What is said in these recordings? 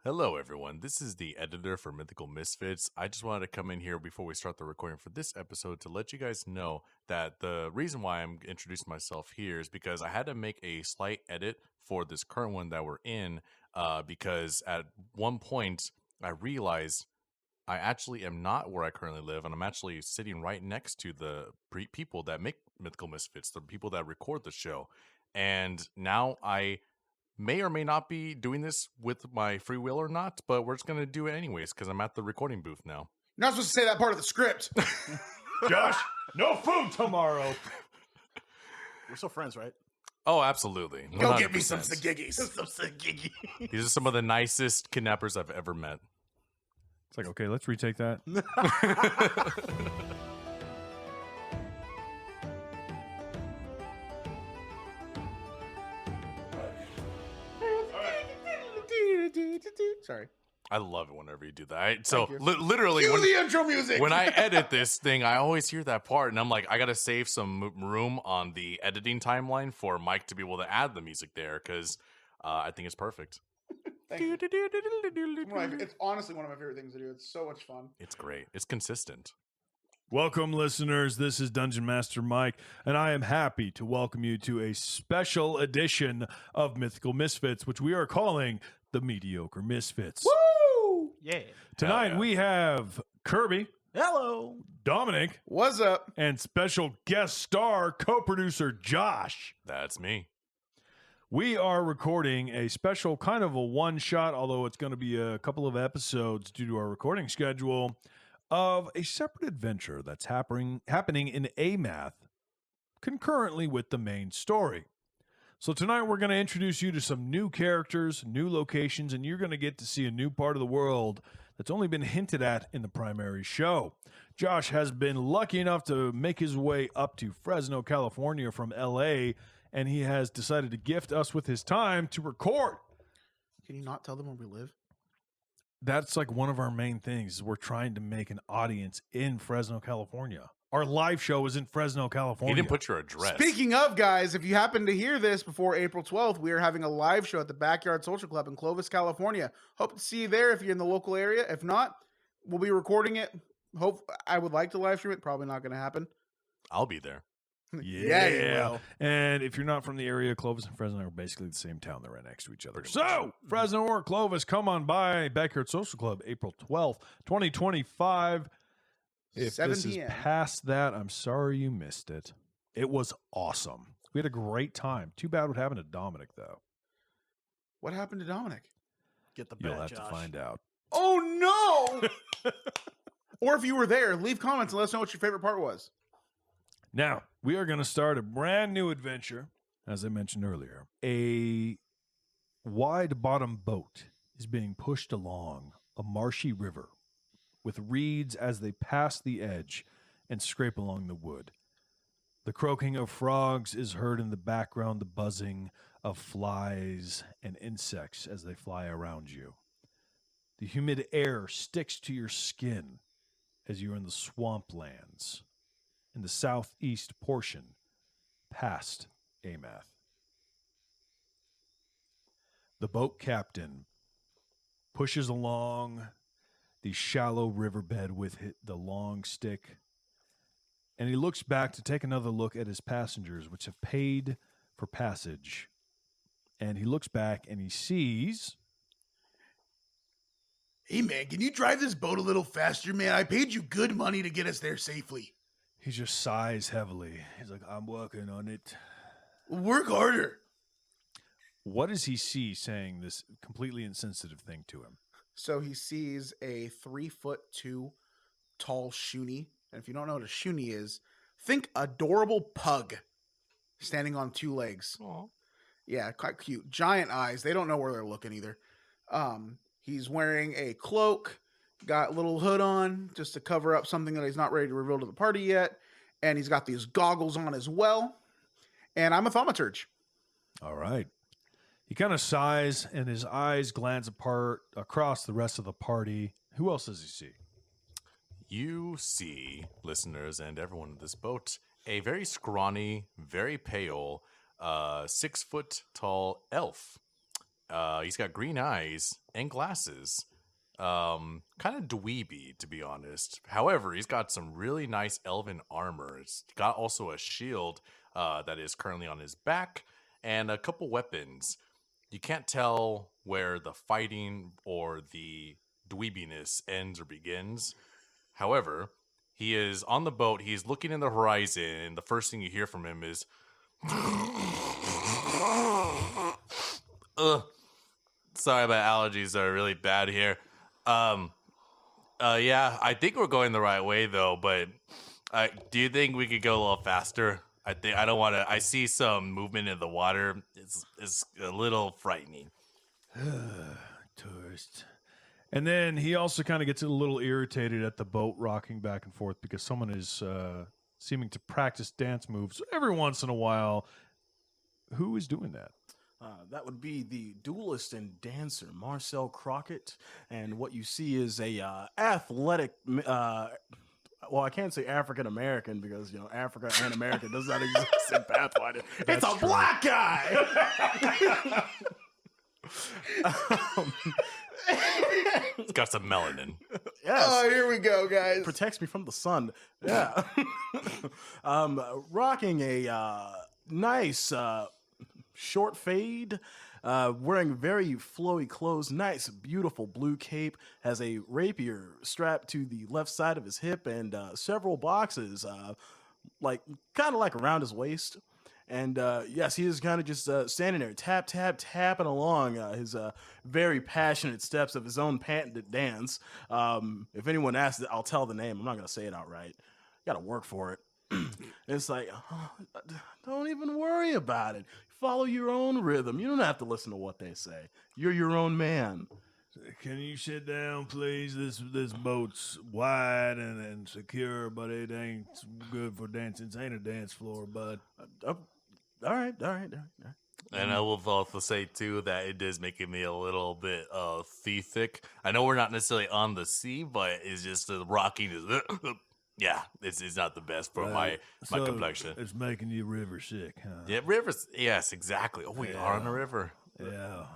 Hello, everyone. This is the editor for Mythical Misfits. I just wanted to come in here before we start the recording for this episode to let you guys know that the reason why I'm introducing myself here is because I had to make a slight edit for this current one that we're in because at one point I realized I actually am not where I currently live, and I'm actually sitting right next to the people that make Mythical Misfits, the people that record the show. And now I may or may not be doing this with my free will or not, but we're just going to do it anyways because I'm at the recording booth now. You're not supposed to say that part of the script. Josh, no food tomorrow. We're still friends, right? Oh, absolutely. Go 100%. get me some sagigis. These are some of the nicest kidnappers I've ever met. It's like, okay, let's retake that. Sorry. I love it whenever you do that. So literally, Cue the intro music. when I edit this thing, I always hear that part, and I'm like, I got to save some room on the editing timeline for Mike to be able to add the music there because I think it's perfect. It's honestly one of my favorite things to do. It's so much fun. It's great. It's consistent. Welcome, listeners. This is Dungeon Master Mike, and I am happy to welcome you to a special edition of Mythical Misfits, which we are calling the Mediocre Misfits. Woo! Yeah. Tonight yeah. we have Kirby, Hello. Dominic, What's up? and special guest star co-producer Josh. That's me. We are recording a special kind of a one-shot, although it's going to be a couple of episodes due to our recording schedule, of a separate adventure that's happening in Aemath concurrently with the main story. So tonight we're going to introduce you to some new characters, new locations, and you're going to get to see a new part of the world that's only been hinted at in the primary show. Josh has been lucky enough to make his way up to Fresno, California from LA, and he has decided to gift us with his time to record. Can you not tell them where we live? That's like one of our main things. Is we're trying to make an audience in Fresno, California. Our live show is in Fresno, California. You didn't put your address. Speaking of, guys, if you happen to hear this before April 12th, we are having a live show at the Backyard Social Club in Clovis, California. Hope to see you there if you're in the local area. If not, we'll be recording it. I would like to live stream it. Probably not going to happen. I'll be there. Yeah, you will. And if you're not from the area, Clovis and Fresno are basically the same town. They're right next to each other. So, Fresno or Clovis, come on by Backyard Social Club, April 12th, 2025. If 7 this is p.m. past that, I'm sorry you missed it. It was awesome. We had a great time. Too bad what happened to Dominic, though. What happened to Dominic? Get the You'll bet, have Josh. to find out. Oh, no! Or if you were there, leave comments and let us know what your favorite part was. Now, we are going to start a brand new adventure, as I mentioned earlier. A wide bottom boat is being pushed along a marshy river with reeds as they pass the edge and scrape along the wood. The croaking of frogs is heard in the background, the buzzing of flies and insects as they fly around you. The humid air sticks to your skin as you're in the swamplands in the southeast portion past Aemath. The boat captain pushes along the shallow riverbed with the long stick, and he looks back to take another look at his passengers, which have paid for passage. And he looks back and he sees... Hey, man, can you drive this boat a little faster, man? I paid you good money to get us there safely. He just sighs heavily. He's like, I'm working on it. Work harder. What does he see saying this completely insensitive thing to him? So he sees a 3'2" tall shoonie. And if you don't know what a shoonie is, think adorable pug standing on two legs. Aww. Yeah, quite cute. Giant eyes. They don't know where they're looking either. He's wearing a cloak, got a little hood on just to cover up something that he's not ready to reveal to the party yet. And he's got these goggles on as well. And I'm a thaumaturge. All right. He kind of sighs, and his eyes glance apart across the rest of the party. Who else does he see? You see, listeners and everyone in this boat, a very scrawny, very pale, 6 foot tall elf. He's got green eyes and glasses. Kind of dweeby, to be honest. However, he's got some really nice elven armor. It's got also a shield that is currently on his back and a couple weapons. You can't tell where the fighting or the dweebiness ends or begins. However, he is on the boat. He's looking in the horizon, and the first thing you hear from him is, "Ugh, sorry, my allergies are really bad here. Yeah, I think we're going the right way though. But do you think we could go a little faster? I don't want to. I see some movement in the water. It's a little frightening." Tourist. And then he also kind of gets a little irritated at the boat rocking back and forth because someone is seeming to practice dance moves every once in a while. Who is doing that? That would be the duelist and dancer, Marcel Crockett. And what you see is a athletic, well, I can't say African American because, you know, Africa and American does not exist in Pathfinder. It's a black guy! It's got some melanin. Yes. Oh, here we go, guys. Protects me from the sun. Yeah. Rocking a nice short fade, wearing very flowy clothes, nice, beautiful blue cape, has a rapier strapped to the left side of his hip and several boxes, kind of like around his waist. And yes, he is kind of just standing there, tapping along his very passionate steps of his own patented dance. If anyone asks, I'll tell the name. I'm not going to say it outright. Got to work for it. It's like, don't even worry about it. Follow your own rhythm. You don't have to listen to what they say. You're your own man. Can you sit down, please? This boat's wide and secure, but it ain't good for dancing. It ain't a dance floor, bud. All right. And I will also say too that it is making me a little bit seasick. I know we're not necessarily on the sea, but it's just the rocking is yeah, it's not the best for my complexion. It's making you river sick, huh? Yeah, rivers. Yes, exactly. Oh, we are on a river. Yeah.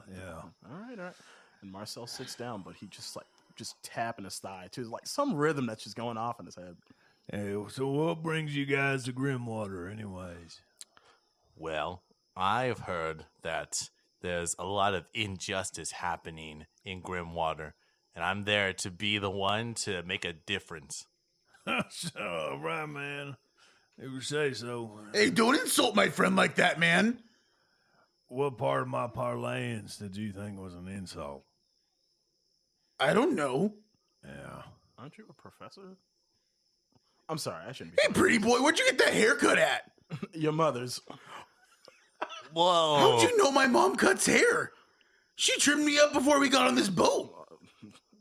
All right. And Marcel sits down, but he just tapping his thigh to like some rhythm that's just going off in his head. Hey, so what brings you guys to Grimwater, anyways? Well, I've heard that there's a lot of injustice happening in Grimwater, and I'm there to be the one to make a difference. All right, man. If you say so. Hey, don't insult my friend like that, man. What part of my parlance did you think was an insult? I don't know. Yeah. Aren't you a professor? I'm sorry, I shouldn't be. Hey, pretty boy, where'd you get that haircut at? Your mother's. Whoa. How'd you know my mom cuts hair? She trimmed me up before we got on this boat.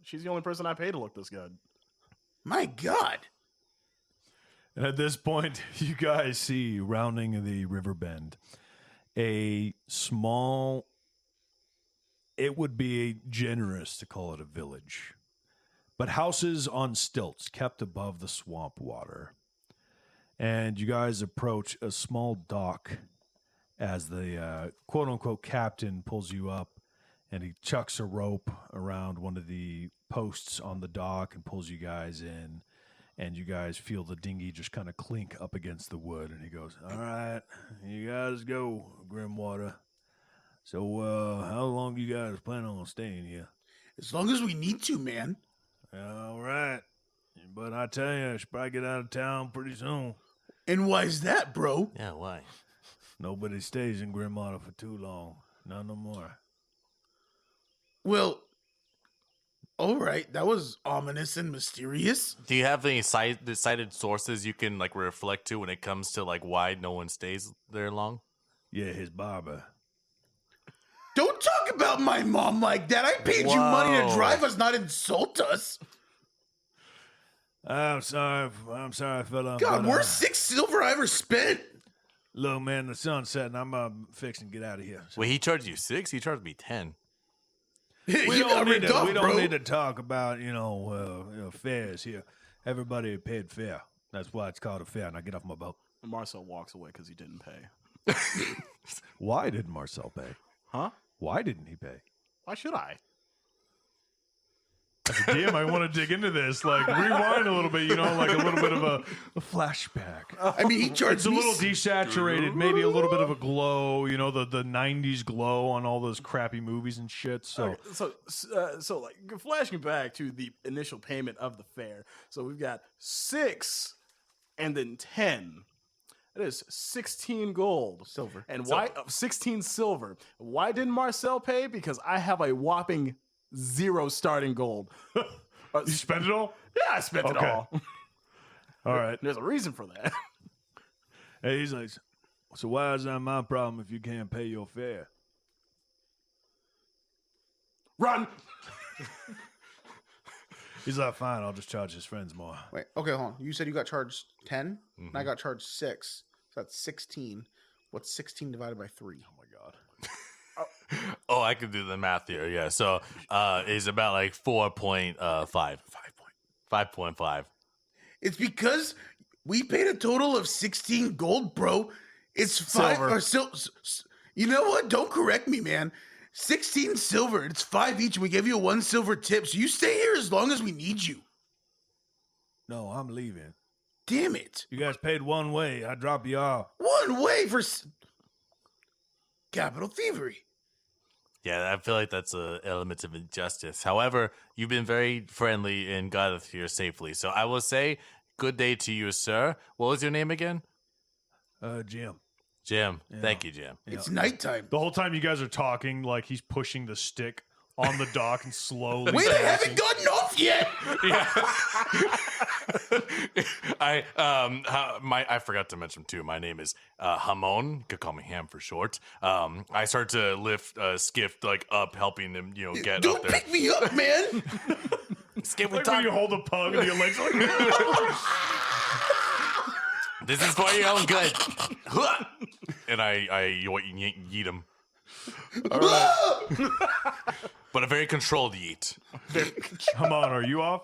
She's the only person I pay to look this good. My God. And at this point, you guys see, rounding the river bend, a small, it would be generous to call it a village, but houses on stilts kept above the swamp water. And you guys approach a small dock as the quote-unquote captain pulls you up, and he chucks a rope around one of the posts on the dock and pulls you guys in. And you guys feel the dinghy just kind of clink up against the wood. And he goes, all right, you guys go, Grimwater. So how long you guys plan on staying here? As long as we need to, man. All right. But I tell you, I should probably get out of town pretty soon. And why's that, bro? Yeah, why? Nobody stays in Grimwater for too long. Not no more. Well, all right. That was ominous and mysterious. Do you have any cited sources you can like reflect to when it comes to like why no one stays there long? Yeah, his barber. Don't talk about my mom like that. I paid you money to drive us, not insult us. I'm sorry, fella. God, but, we're 6 silver I ever spent. Look, man, the sun's setting. I'm fixing to get out of here. So. Wait, he charged you 6? He charged me 10. We don't need to talk about, fares here. Everybody paid fair. That's why it's called a fair. Now get off my boat. And Marcel walks away because he didn't pay. Why didn't Marcel pay? Huh? Why didn't he pay? Why should I? As a DM, I want to dig into this. Like, rewind a little bit, like a little bit of a flashback. I mean, he charged It's a me little desaturated, maybe a little bit of a glow, the 90s glow on all those crappy movies and shit. So, Okay, so like flashing back to the initial payment of the fare. So we've got 6 and then 10. That is 16 gold. Silver. And why 16 silver? Why didn't Marcel pay? Because I have a whopping 0 starting gold. you spend it all? Yeah, I spent it all. All right. There's a reason for that. Hey, he's like, so why is that my problem if you can't pay your fare? Run. He's like, fine, I'll just charge his friends more. Wait, okay, hold on. You said you got charged 10, and I got charged 6. So that's 16. What's 16 divided by 3? Oh my god. Oh, I can do the math here. Yeah, so it's about like 4.5. 5.5. It's because we paid a total of 16 gold, bro. It's 5 Silver. or you know what? Don't correct me, man. 16 silver. It's 5 each. And we gave you a 1 silver tip. So you stay here as long as we need you. No, I'm leaving. Damn it. You guys paid one way. I drop you off. One way for capital thievery. Yeah, I feel like that's an element of injustice. However, you've been very friendly and got us here safely. So I will say, good day to you, sir. What was your name again? Jim. Jim. Yeah. Thank you, Jim. It's nighttime. The whole time you guys are talking, like he's pushing the stick on the dock and slowly. Wait, I bouncing. haven't gotten off yet. I forgot to mention too. My name is Hamon. You could call me Ham for short. I start to lift Skiff like up, helping him, get Don't up there. pick me up, man. Skip, Like when you hold a pug and your legs like. This is for your own good. And I yeet him. All right. But a very controlled yeet. Come on, are you off?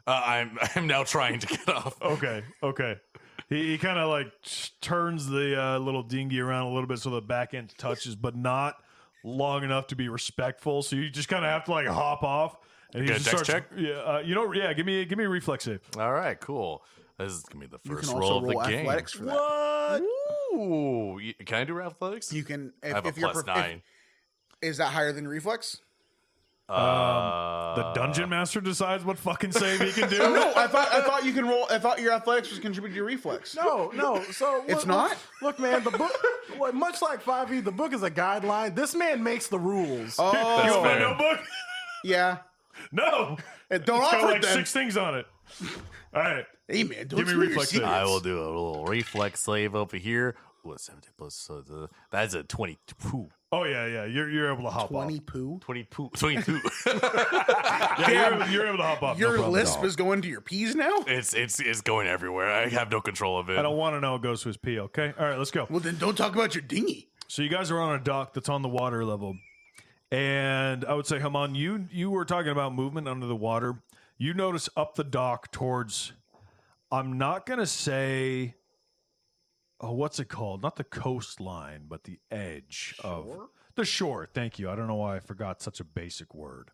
I'm now trying to get off. Okay. He kind of like turns the little dinghy around a little bit so the back end touches, but not long enough to be respectful. So you just kind of have to like hop off. And he Get a just dex starts, check? Yeah. Give me a reflex save. All right, cool. This is gonna be the You first can roll also of the roll game. athletics for that. What? Ooh, can I do athletics? You can. I have a if you're plus prof- 9. Is that higher than reflex? The dungeon master decides what fucking save he can do. No, I thought you can roll. I thought your athletics was contributing to your reflex. No. So It's not? Look, man, the book, much like 5e, the book is a guideline. This man makes the rules. You Oh, want my fair. notebook? yeah. No. And don't It's got offer like it then. 6 things on it. All right. Hey man, don't Give me spill your reflex save. secrets. I will do a little reflex save over here. What 17 plus? So that's a 22. Oh yeah. You're able to hop 20 off. poo. 22. 22. Yeah, you're able to hop off. Your no problem at lisp all. is going to your peas now. it's going everywhere. I have no control of it. I don't want to know it goes to his pee. Okay. All right. Let's go. Well, then don't talk about your dinghy. So you guys are on a dock that's on the water level, and I would say, Haman, you were talking about movement under the water. You notice up the dock towards. I'm not gonna say. Oh, what's it called? Not the coastline, but the edge of the shore. Thank you. I don't know why I forgot such a basic word.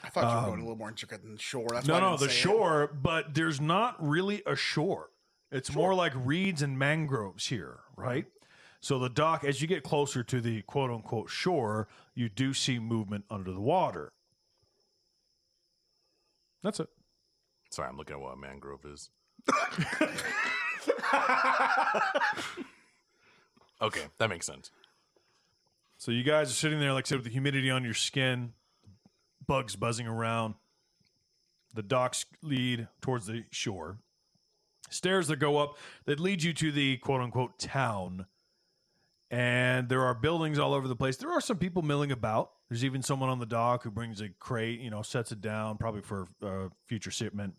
I thought you were going a little more intricate than shore. That's why I No, didn't the say it. shore, but there's not really a shore. It's more like reeds and mangroves here, right? So the dock, as you get closer to the quote unquote shore, you do see movement under the water. That's it. Sorry, I'm looking at what a mangrove is. Okay, that makes sense. So you guys are sitting there, like I said, with the humidity on your skin, bugs buzzing around. The docks lead towards the shore. Stairs that go up that lead you to the quote unquote town. And there are buildings all over the place. There are some people milling about. There's even someone on the dock who brings a crate, sets it down, probably for future shipment.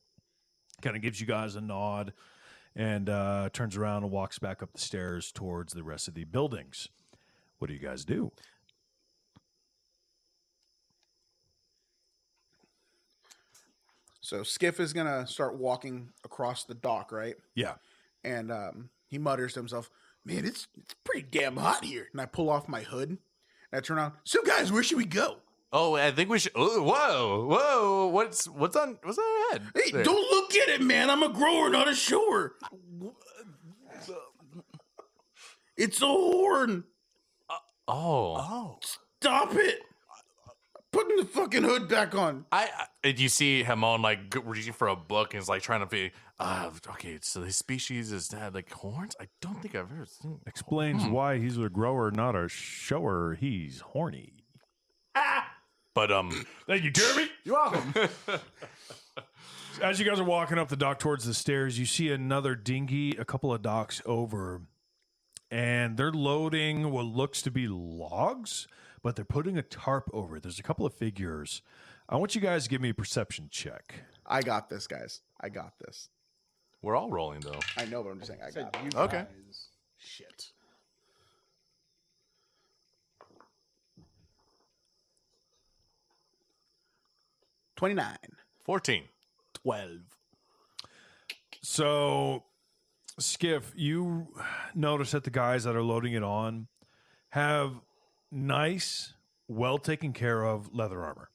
Kind of gives you guys a nod and turns around and walks back up the stairs towards the rest of the buildings. What do you guys do? So Skiff is gonna start walking across the dock, right? Yeah. And he mutters to himself, "Man, it's pretty damn hot here." And I pull off my hood, And I turn around. So, guys, where should we go? Oh, I think we should. Oh, whoa! What's on our head? Hey, there? don't look at it, man. I'm a grower, not a shower. It's a horn. Oh, Stop it. Putting the fucking hood back on. you see Hamon like reaching for a book and is like trying to be. Okay, so this species is had like horns. I don't think I've ever seen. Explains why he's a grower, not a shower. He's horny. But Thank you, Jeremy. You're welcome. As you guys are walking up the dock towards the stairs, you see another dinghy a couple of docks over, and they're loading what looks to be logs, but they're putting a tarp over it. There's a couple of figures. I want you guys to give me a perception check. I got this, guys. I got this. we're all rolling though. I know, but I'm just saying I got it. Okay. Shit. 29. 14. 12. So, Skiff, you notice that the guys that are loading it on have nice, well taken care of leather armor.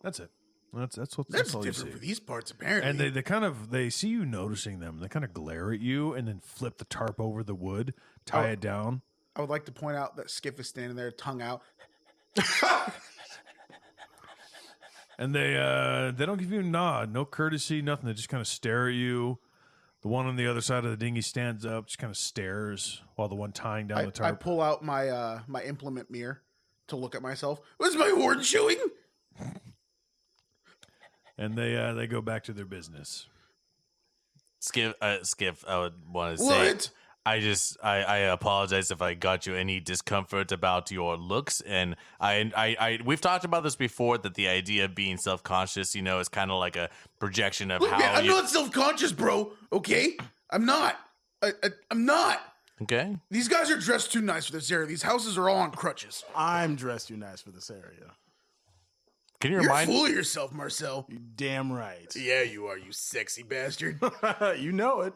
That's it. That's all you see. different for these parts, apparently. And they see you noticing them. They kind of glare at you and then flip the tarp over the wood, tie it down. I would like to point out that Skiff is standing there, tongue out. And they don't give you a nod, no courtesy, nothing. They just kind of stare at you. The one on the other side of the dinghy stands up, just kind of stares, while the one tying down the I tarp. pull out my my implement mirror to look at myself. Was my horn showing? And they go back to their business. Skiff, I would want to say. What? I apologize if I got you any discomfort about your looks, and we've talked about this before, that the idea of being self-conscious, is kind of like a projection of Look, how man, I'm you. not self-conscious, bro. Okay? I'm not. I'm not. Okay. These guys are dressed too nice for this area. These houses are all on crutches. I'm dressed too nice for this area. Can you You're remind? full of yourself, Marcel. You damn right. Yeah, you are, you sexy bastard. You know it.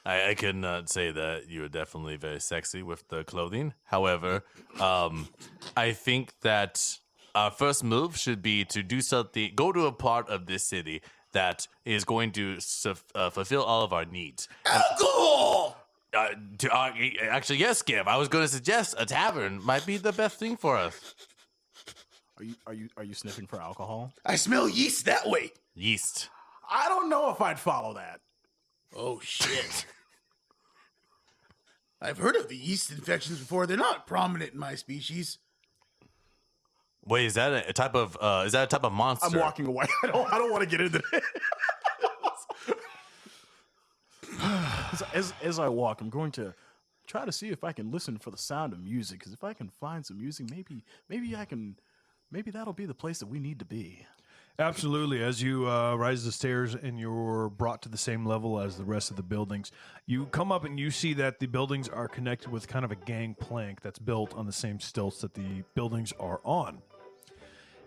I could not say that you are definitely very sexy with the clothing. However, I think that our first move should be to do something. Go to a part of this city that is going to fulfill all of our needs. Alcohol! Actually, yes, Skip. I was going to suggest a tavern might be the best thing for us. Are you sniffing for alcohol? I smell yeast that way. Yeast. I don't know if I'd follow that. Oh, shit. I've heard of the yeast infections before. They're not prominent in my species. Wait, is that a type of? Is that a type of monster? I'm walking away. I don't want to get into it. As I walk, I'm going to try to see if I can listen for the sound of music. Because if I can find some music, maybe that'll be the place that we need to be. Absolutely. As you rise the stairs and you're brought to the same level as the rest of the buildings, you come up and you see that the buildings are connected with kind of a gangplank that's built on the same stilts that the buildings are on.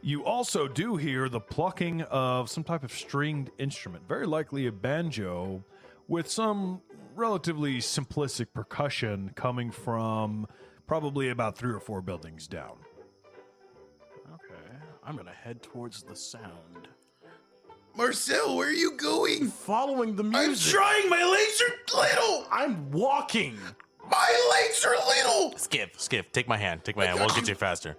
You also do hear the plucking of some type of stringed instrument, very likely a banjo, with some relatively simplistic percussion coming from probably about 3 or 4 buildings down. Okay, I'm gonna head towards the sound. Marcel, where are you going? Following the I'm music. trying. My legs are little. I'm walking. My legs are little. Skip. Take my hand. Take my hand. We'll get you faster.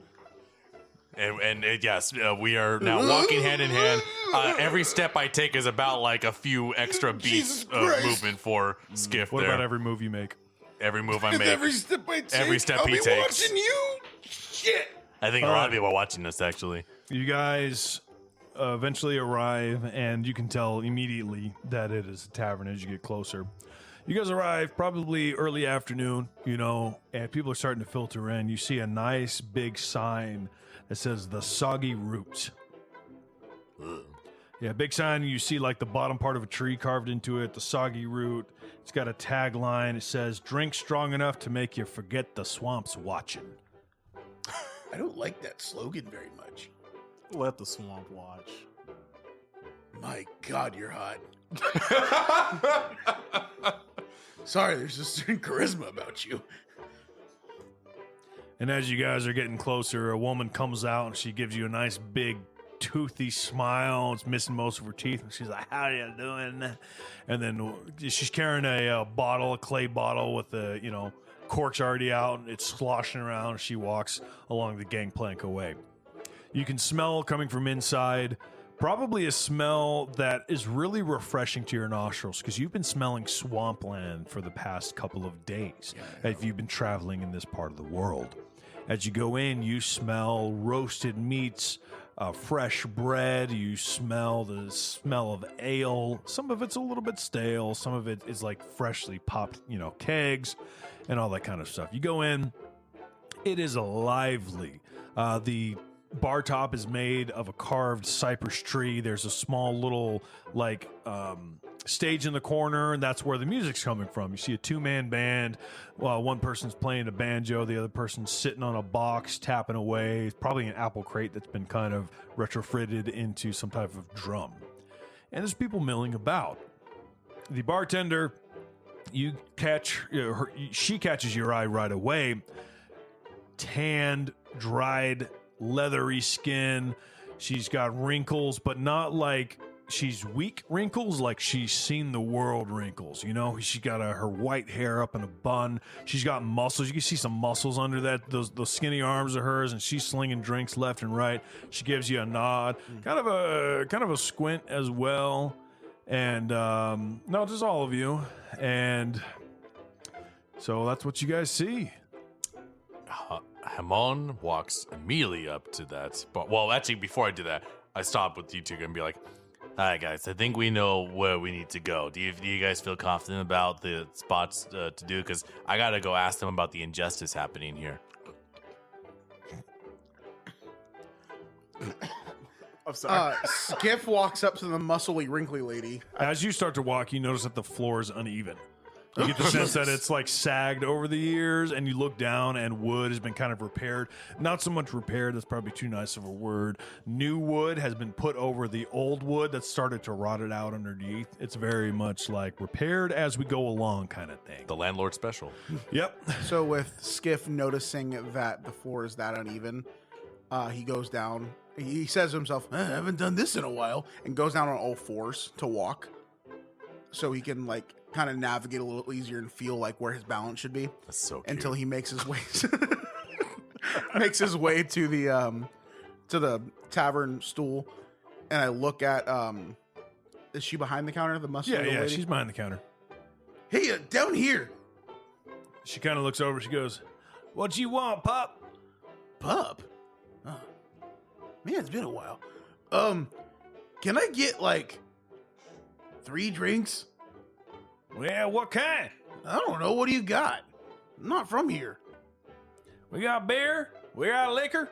And yes, we are now walking hand in hand. Every step I take is about like a few extra beats Jesus of Christ. movement for Skiff. What there. about every move you make? Every move I And make? every step I take, Every step I'll he be takes. watching you. Shit. I think a lot of people are watching this actually. You guys eventually arrive, and you can tell immediately that it is a tavern as you get closer. You guys arrive probably early afternoon, and people are starting to filter in. You see a nice big sign that says the Soggy Root. Yeah, big sign. You see like the bottom part of a tree carved into it, the Soggy Root. It's got a tagline. It says, "Drink strong enough to make you forget the swamp's watching." I don't like that slogan very much. Let the swamp watch. My God, you're hot. Sorry, there's a certain charisma about you. And as you guys are getting closer, a woman comes out and she gives you a nice big toothy smile. It's missing most of her teeth. And she's like, how are you doing? And then she's carrying a clay bottle with the, cork's already out. And it's sloshing around. She walks along the gangplank away. You can smell coming from inside, probably a smell that is really refreshing to your nostrils because you've been smelling swampland for the past couple of days if you've been traveling in this part of the world. As you go in, you smell roasted meats, fresh bread. You smell the smell of ale. Some of it's a little bit stale. Some of it is like freshly popped, kegs and all that kind of stuff. You go in, it is lively. The bar top is made of a carved cypress tree. There's a small little stage in the corner, and that's where the music's coming from. You see a two-man band. One person's playing a banjo, the other person's sitting on a box tapping away. It's probably an apple crate that's been kind of retrofitted into some type of drum. And there's people milling about. The bartender, she catches your eye right away. Tanned, dried, leathery skin. She's got wrinkles, but not like she's weak wrinkles, like she's seen the world wrinkles. She's got her white hair up in a bun. She's got muscles. You can see some muscles under that, those skinny arms of hers, and she's slinging drinks left and right. She gives you a nod, kind of a squint as well. And no, just all of you. And so that's what you guys see. Hamon walks immediately up to that. But actually, before I do that, I stop with you two and be like, all right, guys, I think we know where we need to go. Do you guys feel confident about the spots to do? Because I got to go ask them about the injustice happening here. I'm sorry. Skiff walks up to the muscly, wrinkly lady. As you start to walk, you notice that the floor is uneven. You get the sense that it's like sagged over the years, and you look down and wood has been kind of repaired. Not so much repaired, that's probably too nice of a word. New wood has been put over the old wood that started to rot it out underneath. It's very much like repaired as we go along kind of thing. The landlord special. Yep. So with Skiff noticing that the floor is that uneven, he goes down. He says to himself, I haven't done this in a while, and goes down on all fours to walk so he can kind of navigate a little easier and feel like where his balance should be. That's so cute. Until he makes his way to the tavern stool. And I look at is she behind the counter, the muscular lady? Yeah, she's behind the counter. Hey, down here. She kind of looks over, she goes, what you want, pup? Pup? Oh. Man, it's been a while. Can I get 3 drinks? Well, what kind? I don't know. What do you got? I'm not from here. We got beer. We got liquor.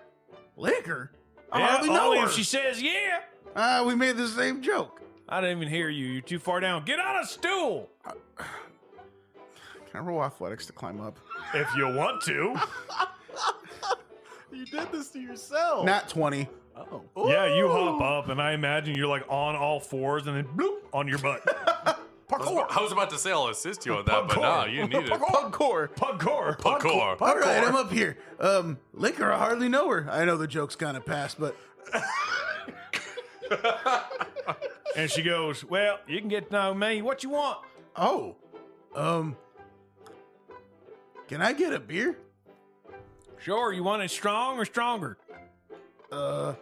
Liquor? I Yeah, hardly know only her. if she says yeah. We made the same joke. I didn't even hear you. You're too far down. Get on a stool. Can I roll athletics to climb up? If you want to. You did this to yourself. Nat 20. Oh. Yeah, you hop up, and I imagine you're on all fours and then bloop on your butt. I was about to say I'll assist you on that, but no, you need it. Pugcore. Pugcore. All right, I'm up here. Liquor, I hardly know her. I know the joke's kind of past, but... And she goes, well, you can get to know me. What you want? Oh. Can I get a beer? Sure, you want it strong or stronger? I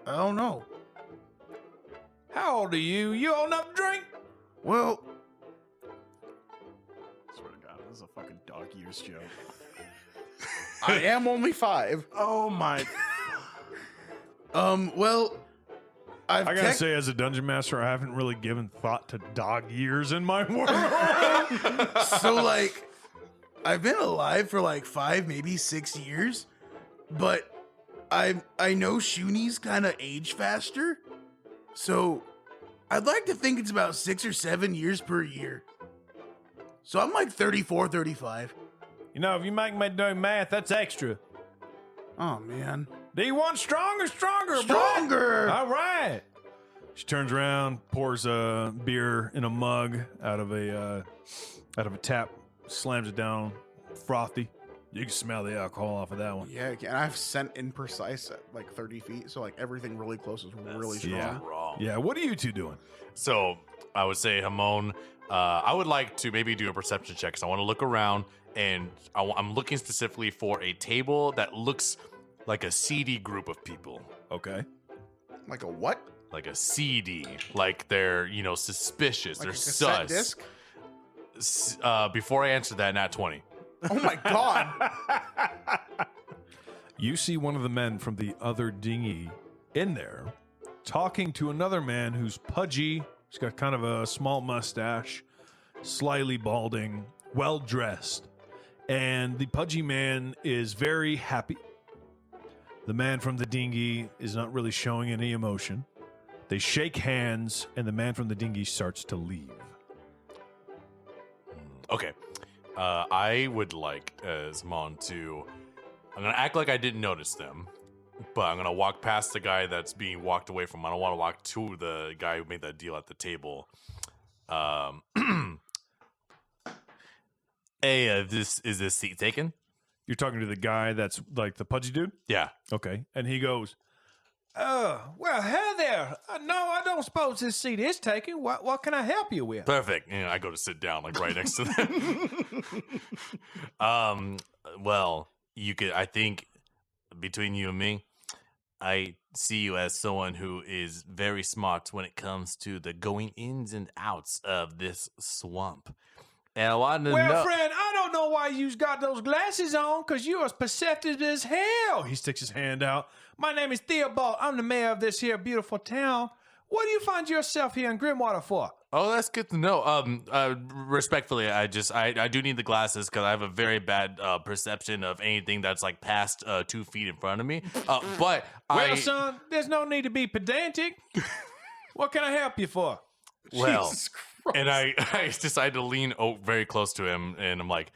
don't know. How old are you? You old enough to drink? Well, I swear to God, this is a fucking dog years joke. I am only 5. Oh my. Well, I gotta say, as a dungeon master, I haven't really given thought to dog years in my world. So, I've been alive for 5, maybe 6 years, but I know Shuni's kind of age faster, so I'd like to think it's about 6 or 7 years per year. So I'm 34, 35. If you make me do math, that's extra. Oh, man. Do you want strong or stronger, boy? Stronger! All right. She turns around, pours a beer in a mug out of a tap, slams it down, frothy. You can smell the alcohol off of that one. Yeah, and I've sent imprecise at like 30 feet, so like everything really close is really strong. Yeah. Wrong. Yeah, what are you two doing? So I would say, Hamon, I would like to maybe do a perception check because I want to look around, and I'm looking specifically for a table that looks like a seedy group of people. Okay. Like a what? Like a seedy, like they're suspicious, Like they're a cassette sus. disc? Before I answer that, nat 20. Oh my god! You see one of the men from the other dinghy in there talking to another man who's pudgy. He's got kind of a small mustache, slightly balding, well dressed. And the pudgy man is very happy. The man from the dinghy is not really showing any emotion. They shake hands, and the man from the dinghy starts to leave. Okay. I would like, Mon, I'm going to act like I didn't notice them, but I'm going to walk past the guy that's being walked away from. I don't want to walk to the guy who made that deal at the table. Hey, is this seat taken? You're talking to the guy that's like the pudgy dude? Yeah. Okay. And he goes, well, hey there. No, I don't suppose this seat is taken. What can I help you with? Perfect. And I go to sit down, like right next to them. Well, I think between you and me, I see you as someone who is very smart when it comes to the going ins and outs of this swamp. And I wanted to know. Friend, I don't know why you got those glasses on, because you are perceptive as hell. He sticks his hand out. My name is Theobald. I'm the mayor of this here beautiful town. What do you find yourself here in Grimwater for? Oh, that's good to know. Respectfully, I do need the glasses because I have a very bad perception of anything that's like past 2 feet in front of me. But Well, son, there's no need to be pedantic. What can I help you for? Well, Jesus Christ. and I decided to lean very close to him, and I'm like,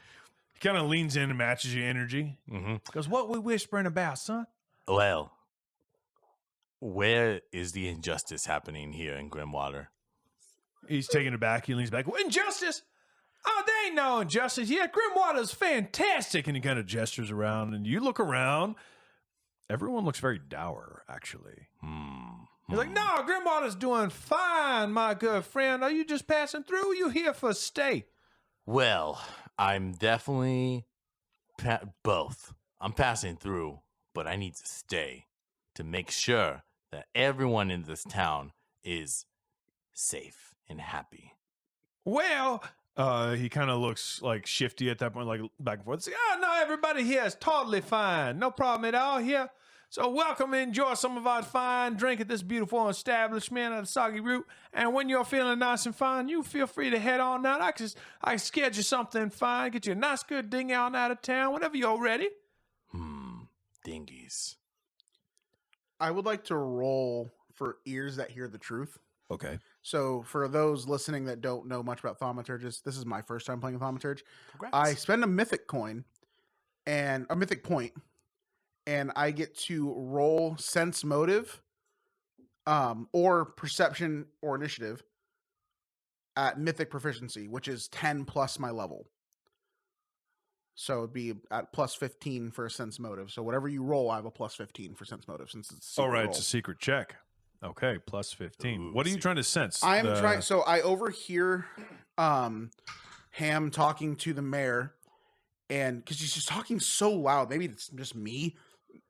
He kind of leans in and matches your energy. Goes, what we whispering about, son? well, where is the injustice happening here in Grimwater? He's taken aback. He leans back. Well, injustice? Oh, there ain't no injustice here. Grimwater's fantastic. And he kind of gestures around, and you look around. Everyone looks very dour, actually. He's like, no, Grimwater's doing fine, my good friend. Are you just passing through? You here for a stay? Well, I'm definitely both. I'm passing through, but I need to stay to make sure that everyone in this town is safe and happy. Well, he kind of looks like shifty at that point, like back and forth. Say, oh, no, everybody here is totally fine. No problem at all here. So welcome and enjoy some of our fine drink at this beautiful establishment at the Soggy Root. And when you're feeling nice and fine, you feel free to head on out. I can schedule something fine, get you a nice good dinghy on out of town whenever you're ready. Dinghies. I would like to roll for ears that hear the truth. Okay. So for those listening that don't know much about thaumaturges, this is my first time playing a thaumaturge. Congrats. I spend a mythic coin and a mythic point, and I get to roll sense motive, or perception or initiative at mythic proficiency, which is 10 plus my level. So it'd be at plus 15 for a sense motive. So whatever you roll, I have a plus 15 for sense motive since it's a secret All right, roll. it's a secret check. Okay, plus 15. Ooh, What are you secret. trying to sense? I'm trying. So I overhear Ham talking to the mayor, and because he's just talking so loud, maybe it's just me,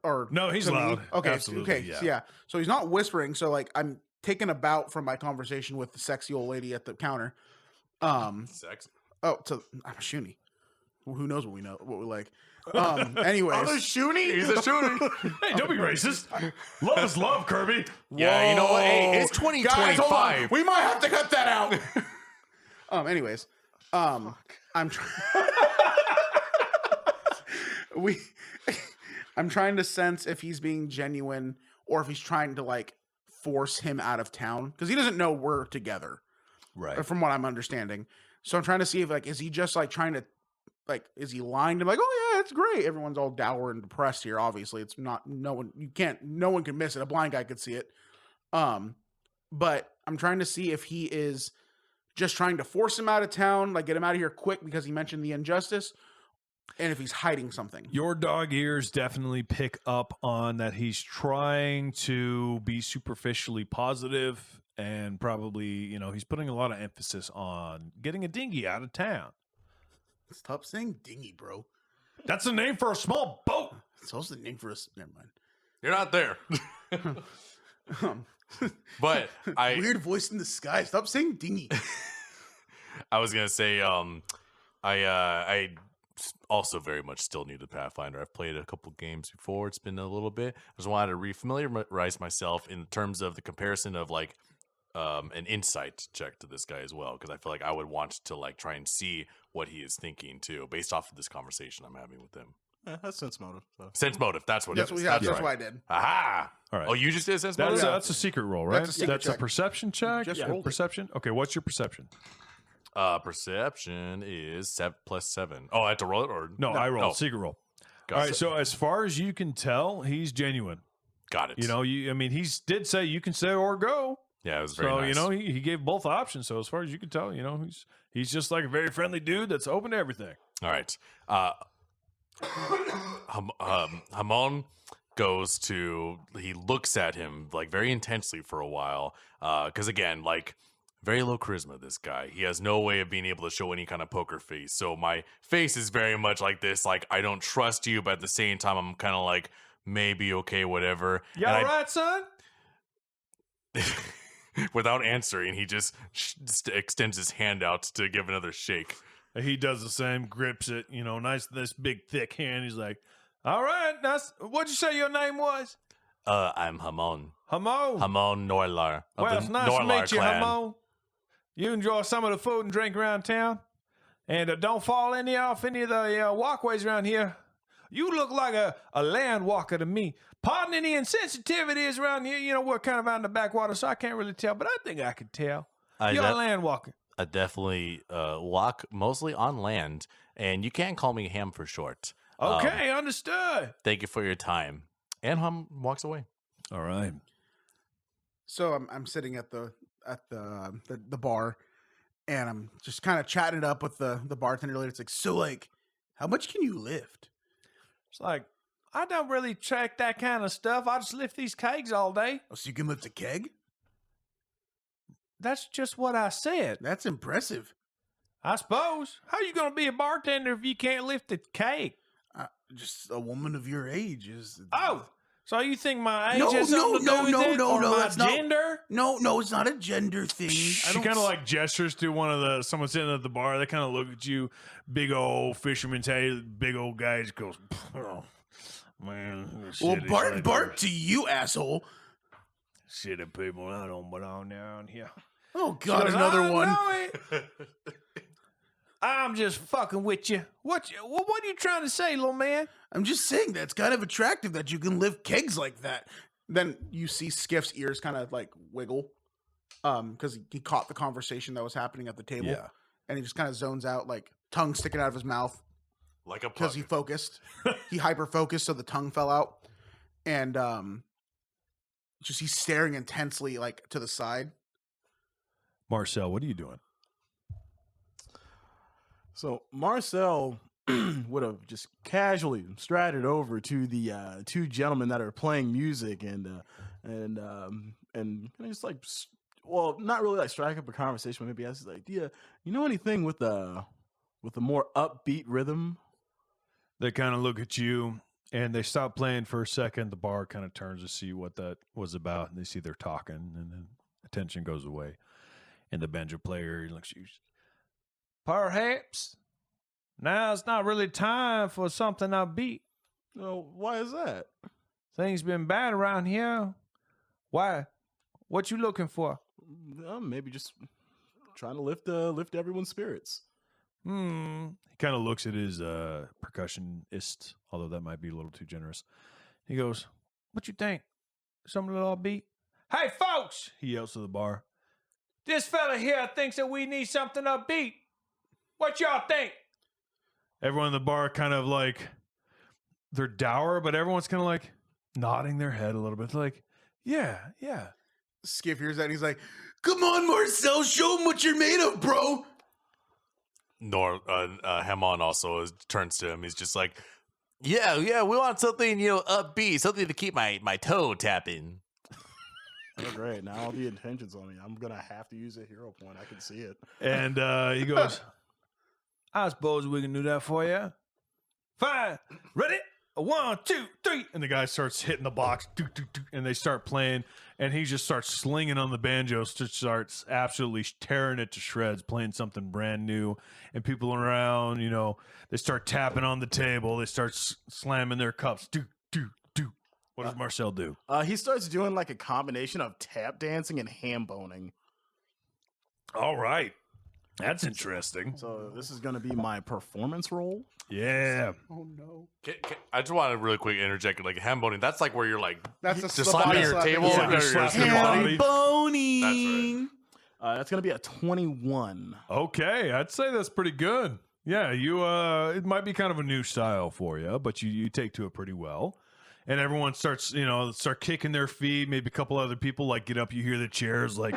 or No, he's to me. loud. Okay, Absolutely, okay, yeah. so yeah. So he's not whispering. So like I'm taken abaut from my conversation with the sexy old lady at the counter. Sex. I'm a shoonie. Who knows what we like. Anyways, shoonie? He's a shoonie. Hey, don't be racist. Love is love, Kirby. Yeah, you know what? Hey, it's Guys, hold on. 2025. We might have to cut that out. Anyways, I'm I'm trying to sense if he's being genuine or if he's trying to like force him out of town because he doesn't know we're together, Right. from what I'm understanding. So I'm trying to see if like is he just like trying to like is he lying to me like, oh yeah, it's great. Everyone's all dour and depressed here. Obviously, it's not no one can miss it. A blind guy could see it. But I'm trying to see if he is just trying to force him out of town, like get him out of here quick because he mentioned the injustice, and if he's hiding something. Your dog ears definitely pick up on that he's trying to be superficially positive and probably, he's putting a lot of emphasis on getting a dinghy out of town. Stop saying dinghy, bro. That's the name for a small boat. It's also the name for us. Never mind. You're not there. But weird voice in the sky. Stop saying dinghy. I was gonna say, I also very much still need a Pathfinder. I've played a couple games before. It's been a little bit. I just wanted to refamiliarize myself in terms of the comparison of like an insight check to this guy as well, because I feel like I would want to like try and see what he is thinking too, based off of this conversation I'm having with him. Yeah, that's sense motive. So. Sense motive. That's what That's it what is. we have. That's right. what I did. Aha! All right. Oh, you just did a sense That's, motive? that's a secret roll, right? That's a secret check. perception check? Just rolled it. Perception? Okay, what's your perception? Perception is +7. Oh, I have to roll it or No, I roll. Oh, Secret roll. got All right, it. so as far as you can tell, he's genuine. Got it. He did say you can say or go. Yeah, it was very So, nice. he gave both options. So as far as you can tell, he's just like a very friendly dude that's open to everything. All right. Hamon goes to, he looks at him like very intensely for a while. Because again, like very low charisma, this guy. He has no way of being able to show any kind of poker face. So my face is very much like this, like I don't trust you, but at the same time, I'm kind of like, maybe okay, whatever. You And all right, son? without answering, he just extends his hand out to give another shake. He does the same, grips it, nice, this big, thick hand. He's like, all right, nice. What'd you say your name was? I'm Hamon. Hamon. Hamon Norlar. Of Well, the it's nice Norlar to meet you, clan. Hamon. You enjoy some of the food and drink around town. And don't fall off any of the walkways around here. You look like a land walker to me. Pardon any insensitivities around here. We're kind of out in the backwater, so I can't really tell. But I think I can tell. You're a land walker. I definitely walk mostly on land, and you can call me Ham for short. Okay, understood. Thank you for your time. And Ham walks away. All right. So I'm sitting at the bar, and I'm just kind of chatting it up with the bartender later. It's like, so like, how much can you lift? It's like, I don't really track that kind of stuff. I just lift these kegs all day. Oh, so you can lift a keg? That's just what I said. That's impressive. I suppose. How you going to be a bartender if you can't lift a keg? Just a woman of your age is. Oh, so you think my age No, has no, something to no, do with no, it? no, Or no, my that's not- gender? No, it's not a gender thing. She don't kind of s- like gestures to someone sitting at the bar. They kind of look at you, big old fisherman's head, big old guy just goes, oh, man. Well, shitty bark to you, asshole. Shitty people, I don't belong down here. Oh She God, goes, another "I one. know it. I'm just fucking with you. What are you trying to say, little man? I'm just saying that's kind of attractive that you can lift kegs like that. Then you see Skiff's ears kind of like wiggle, because he caught the conversation that was happening at the table, Yeah. and he just kind of zones out, like tongue sticking out of his mouth Like a because pug. he focused. He hyper focused, so the tongue fell out, and just he's staring intensely like to the side. Marcel, what are you doing? So Marcel would have just casually strided over to the two gentlemen that are playing music and just like, well, not really like strike up a conversation, but maybe ask like, you know anything with a more upbeat rhythm? They kind of look at you and they stop playing for a second. The bar kind of turns to see what that was about. And they see they're talking and then attention goes away. And the banjo player looks at you. Perhaps now's not really time for something upbeat. Oh, why is that? Things been bad around here. Why? What you looking for? Maybe just trying to lift everyone's spirits. He kind of looks at his percussionist, although that might be a little too generous. He goes, "What you think? Something a little upbeat?" "Hey, folks!" he yells to the bar. "This fella here thinks that we need something upbeat. What y'all think?" Everyone in the bar kind of like, they're dour, but everyone's kind of like nodding their head a little bit. Like, yeah. Skiff hears that and he's like, "Come on, Marcel, show him what you're made of, bro." Hamon also turns to him. He's just like, yeah, we want something, upbeat, something to keep my toe tapping. Oh, great. Now all the intentions on me. I'm going to have to use a hero point. I can see it. And he goes, I suppose we can do that for you. Fine. Ready? 1, 2, 3. And the guy starts hitting the box. And they start playing. And he just starts slinging on the banjo. Starts absolutely tearing it to shreds, playing something brand new. And people around, they start tapping on the table. They start slamming their cups. What does Marcel do? He starts doing like a combination of tap dancing and ham boning. All right. That's interesting. So this is going to be my performance role. Yeah. Oh no. I just want to really quick interject, like ham boning. That's like where you're like, That's just the slapping body your slapping. table. Yeah, or you're slapping your your body. Boning. That's right. That's going to be a 21. Okay, I'd say that's pretty good. Yeah, you it might be kind of a new style for you, but you take to it pretty well. And everyone starts kicking their feet. Maybe a couple other people like get up. You hear the chairs like,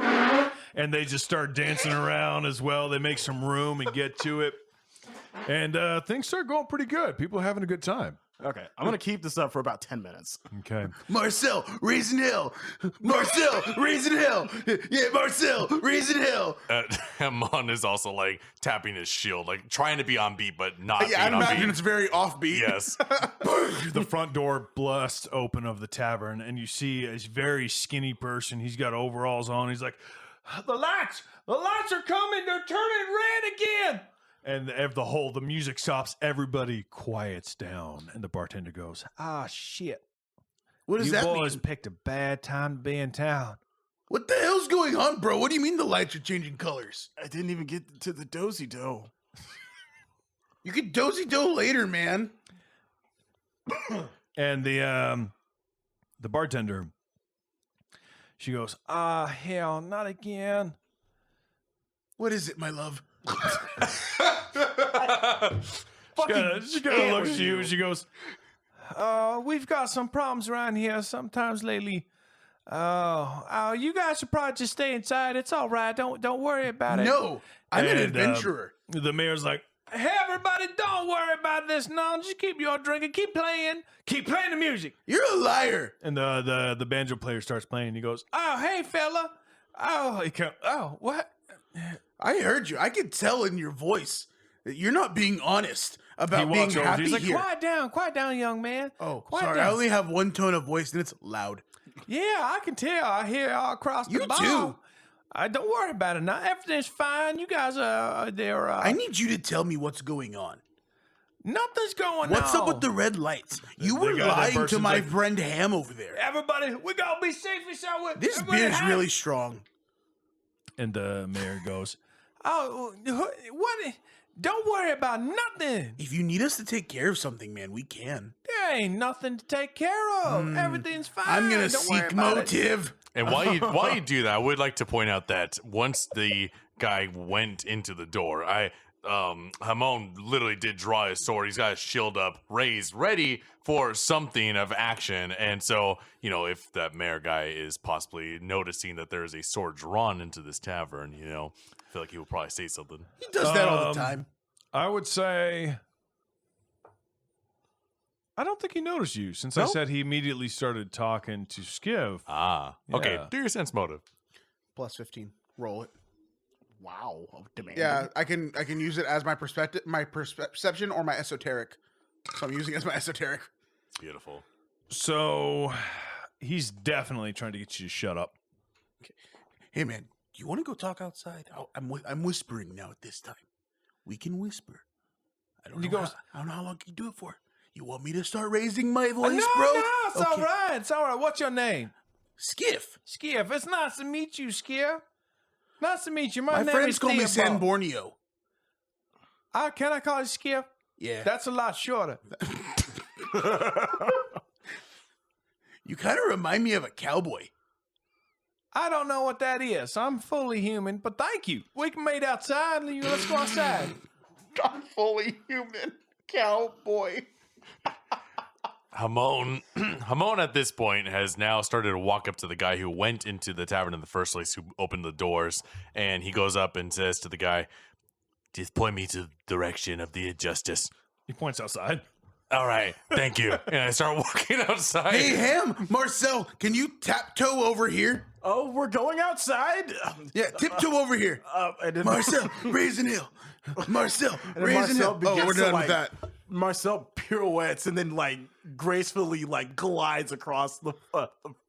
and they just start dancing around as well. They make some room and get to it, and things start going pretty good. People are having a good time. Okay, I'm going to keep this up for about 10 minutes. Okay. Marcel, Raisin Hill. Marcel, Raisin Hill. Yeah, Marcel, Raisin Hill. Hamon is also like tapping his shield, like trying to be on beat, but not Yeah, I being on imagine beat. it's very offbeat. Yes. The front door busts open of the tavern, and you see a very skinny person. He's got overalls on. He's like, the lights are coming. They're turning red again. And the music stops. Everybody quiets down, and the bartender goes, "Ah, shit! What does You that boys mean? picked a bad time to be in town." What the hell's going on, bro? What do you mean the lights are changing colors? I didn't even get to the dozy do. You can dozy-do later, man. And the bartender, she goes, "Ah, hell, not again." What is it, my love? She kind of looks at you and she goes, "We've got some problems around here sometimes lately. You guys should probably just stay inside. It's all right. Don't worry about it." No, I'm an And, adventurer. The mayor's like, "Hey, everybody, don't worry about this. No, just keep your drinking. Keep playing the music." You're a liar. And the banjo player starts playing. He goes, "Oh, hey, fella. What?" I heard you. I could tell in your voice that you're not being honest He about being walks over. happy He's like, here. quiet down, young man. Oh, quiet sorry. down." I only have one tone of voice, and it's loud. Yeah, I can tell. I hear all across the You bar. too. Don't worry about it now. Everything's fine. You guys are there. I need you to tell me what's going on. Nothing's going on. What's up with the red lights? You were guy, that lying to person's my like- friend Ham over there. Everybody, we're gonna be safe and sound. This beer is really strong. And the mayor goes, "Oh, what? Don't worry about nothing. If you need us to take care of something, man, we can. There ain't nothing to take care of. Everything's fine. I'm gonna Don't worry seek about it." motive. And while you do that, I would like to point out that once the guy went into the door, Hamon literally did draw his sword. He's got his shield up, raised, ready for something of action. And so, if that mayor guy is possibly noticing that there is a sword drawn into this tavern, I feel like he will probably say something. He does that all the time. I would say, I don't think he noticed you since I No? said he immediately started talking to Skiv. Okay. Yeah. Do your sense motive. Plus 15. Roll it. Wow. Demanding. Yeah, I can use it as my perspective, my perception, or my esoteric. So I'm using it as my esoteric. Beautiful. So he's definitely trying to get you to shut up. Hey, man, do you want to go talk outside? I'm whispering now at this time. We can whisper. I don't know how long you do it for. You want me to start raising my voice, no, bro? No, it's all Okay. right. It's all right. What's your name? Skiff. Skiff. It's nice to meet you, Skiff. Nice to meet you. My My name friends is call me Theo San Ball. Borneo. Can I call you Skiff? Yeah. That's a lot shorter. You kind of remind me of a cowboy. I don't know what that is. I'm fully human, but thank you. We can meet outside. Let's go outside. I'm fully human. Cowboy. Hamon at this point has now started to walk up to the guy who went into the tavern in the first place, who opened the doors, and he goes up and says to the guy, Just point me to the direction of the injustice. He points outside. All right, thank you. And I start walking outside. Hey, Ham, Marcel, can you taptoe over here? Oh, we're going outside? Yeah, tiptoe over here. And then Marcel, Raisin Hill. Marcel, and then Raisin Marcel Hill. begins Oh, we're to, done like, with that. Marcel pirouettes and then like gracefully like glides across the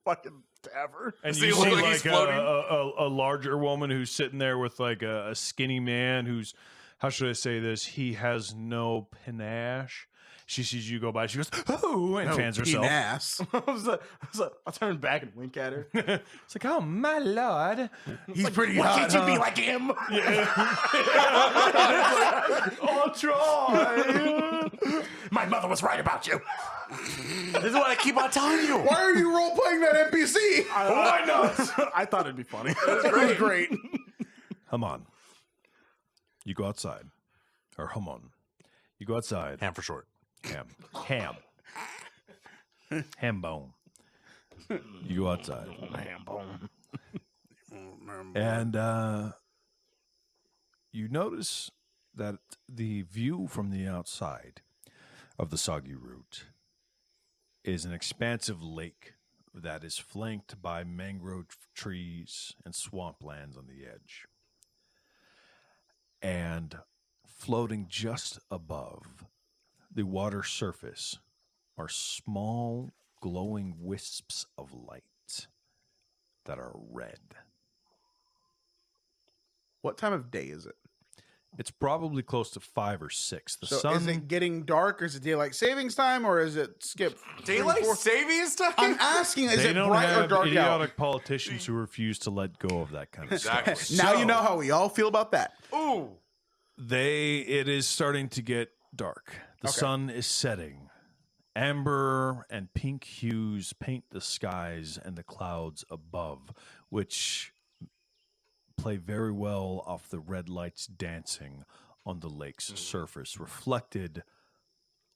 fucking tavern. And See, you look see like he's like floating. a larger woman who's sitting there with like a skinny man who's, how should I say this? He has no panache. She sees you go by. She goes, oh, and fans herself. Ass. I turn back and wink at her. It's like, oh, my Lord. He's pretty Why hot, can't you huh? be like him? I'll try. My mother was right about you. This is what I keep on telling you. Why are you role-playing that NPC? Why not? I thought it'd be funny. That was great. Come on. You go outside. Or come on. You go outside. Ham for short. Ham. Ham bone. You go outside. Ham bone. And you notice that the view from the outside of the Soggy Root is an expansive lake that is flanked by mangrove trees and swamplands on the edge. And floating just above the water surface are small, glowing wisps of light that are red. What time of day is it? It's probably close to 5 or 6. The So sun. is it getting dark, or is it daylight savings time, or is it skip? Daylight savings time? I'm asking, is they it don't bright or have dark idiotic politicians who refuse to let go of that kind of stuff. Exactly. out? Now you So, know how we all feel about that. Ooh. It is starting to get dark. The Okay. sun is setting. Amber and pink hues paint the skies and the clouds above, which play very well off the red lights dancing on the lake's surface, reflected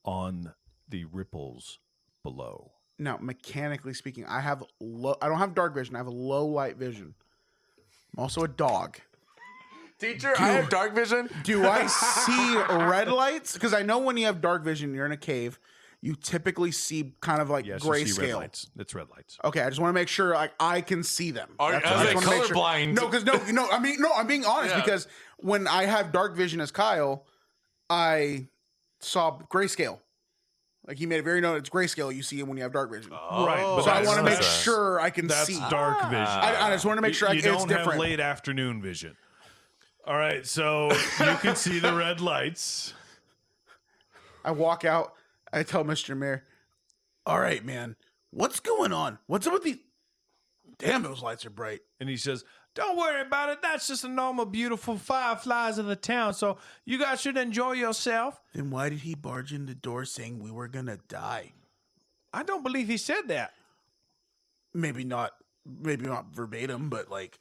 on the ripples below. Now, mechanically speaking, I don't have dark vision. I have a low light vision. I'm also a dog. Teacher, I have dark vision. Do I see red lights? Because I know when you have dark vision, you're in a cave. You typically see kind of like Yes, you see red grayscale. lights. It's red lights. Okay, I just want to make sure I can see them. I was what like just wanna make colorblind. No, because I'm being honest Yeah. because when I have dark vision as Kyle, I saw grayscale. Like he made it very known it's grayscale. You see it when you have dark vision. Right, but So I that's- want to make that's- sure I can That's see. dark vision. I just want to make sure you it's don't different. have late afternoon vision. All right, so you can see the red lights. I walk out. I tell Mr. Mayor, all right, man, what's going on? What's up with these? Damn, those lights are bright. And he says, don't worry about it. That's just the normal, beautiful fireflies of the town. So you guys should enjoy yourself. Then why did he barge in the door saying we were going to die? I don't believe he said that. Maybe not verbatim, but like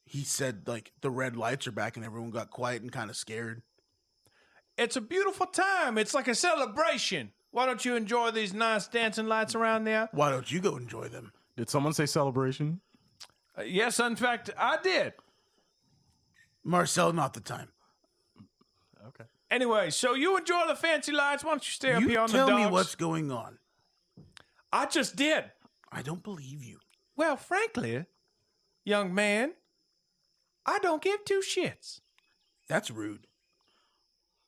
he said like the red lights are back and everyone got quiet and kind of scared. It's a beautiful time. It's like a celebration. Why don't you enjoy these nice dancing lights around there? Why don't you go enjoy them? Did someone say celebration? Yes, in fact, I did. Marcel, not the time. Okay. Anyway, so you enjoy the fancy lights. Why don't you stay up here You on the tell docks? me what's going on. I just did. I don't believe you. Well, frankly, young man, I don't give two shits. That's rude.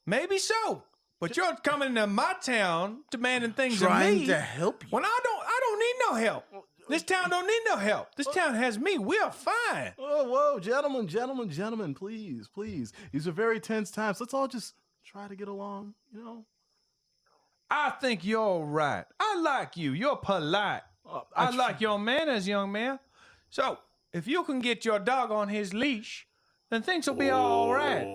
Maybe so, but you're coming to my town demanding things of Trying me to help you. when I don't need no help. This town don't need no help. This town has me. We're fine. Oh, whoa, gentlemen, please. These are very tense times. Let's all just try to get along, you know? I think you're right. I like you. You're polite. I like your manners, young man. So, if you can get your dog on his leash, then things will be all right.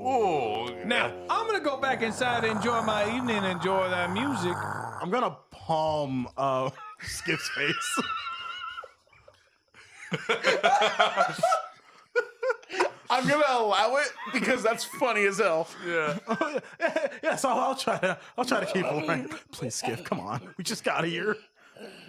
Oh. Now, I'm going to go back inside and enjoy my evening and enjoy that music. I'm gonna palm Skip's face. I'm gonna allow it because that's funny as hell. Yeah. Yeah, so I'll try to keep it right. Please, Skip, come on. We just got here.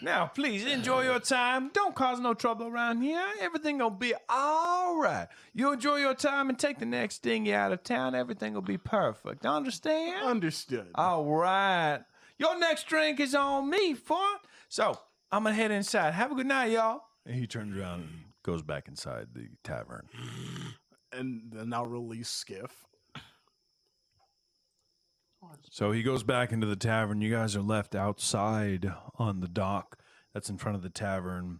Now, please enjoy your time. Don't cause no trouble around here. Everything will be all right. You enjoy your time and take the next dinghy out of town. Everything will be perfect. Understand? Understood. All right. Your next drink is on me, fun. So, I'm going to head inside. Have a good night, y'all. And he turns around and goes back inside the tavern. And then I'll release Skiff. So he goes back into the tavern. You guys are left outside on the dock that's in front of the tavern.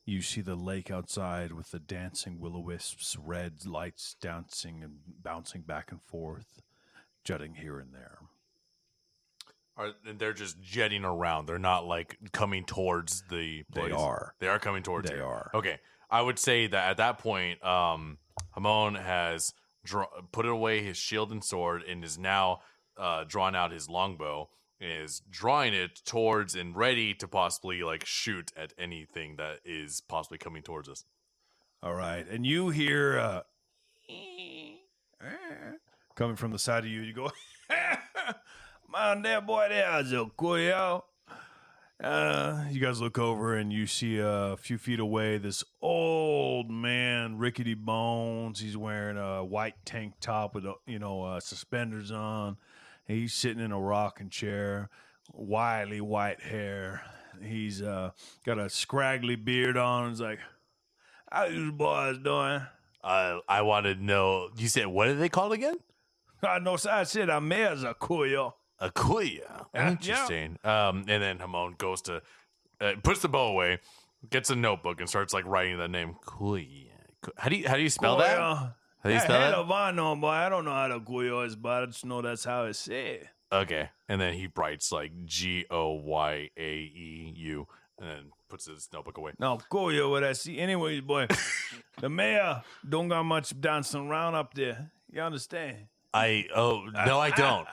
You see the lake outside with the dancing will-o-wisps, red lights dancing and bouncing back and forth, jutting here and there. They're just jetting around. They're not like coming towards the place. They are coming towards They you. are. Okay. I would say that at that point, Hamon has put away his shield and sword and is now drawn out his longbow and is drawing it towards and ready to possibly like shoot at anything that is possibly coming towards us. All right. And you hear coming from the side of you. You go, man, that boy there is a cool. You guys look over and you see a few feet away this old man, rickety bones. He's wearing a white tank top with suspenders on. He's sitting in a rocking chair, wily white hair. He's got a scraggly beard on. He's like, "How you boys doing?" I wanted to know. You said what are they called again? I said I'm as a kuyo. Akuya. Yeah. Interesting. And then Hamon goes to puts the bow away, gets a notebook, and starts like writing the name Kuya. How do you spell that? How do you spell Hell that? if I know, boy. I don't know how to kuyo is, but I just know that's how it's said. Okay. And then he writes like Goyaeu, and then puts his notebook away. No, kuyo what I see. Anyways, boy, the mayor don't got much dancing around up there. You understand? No, I don't.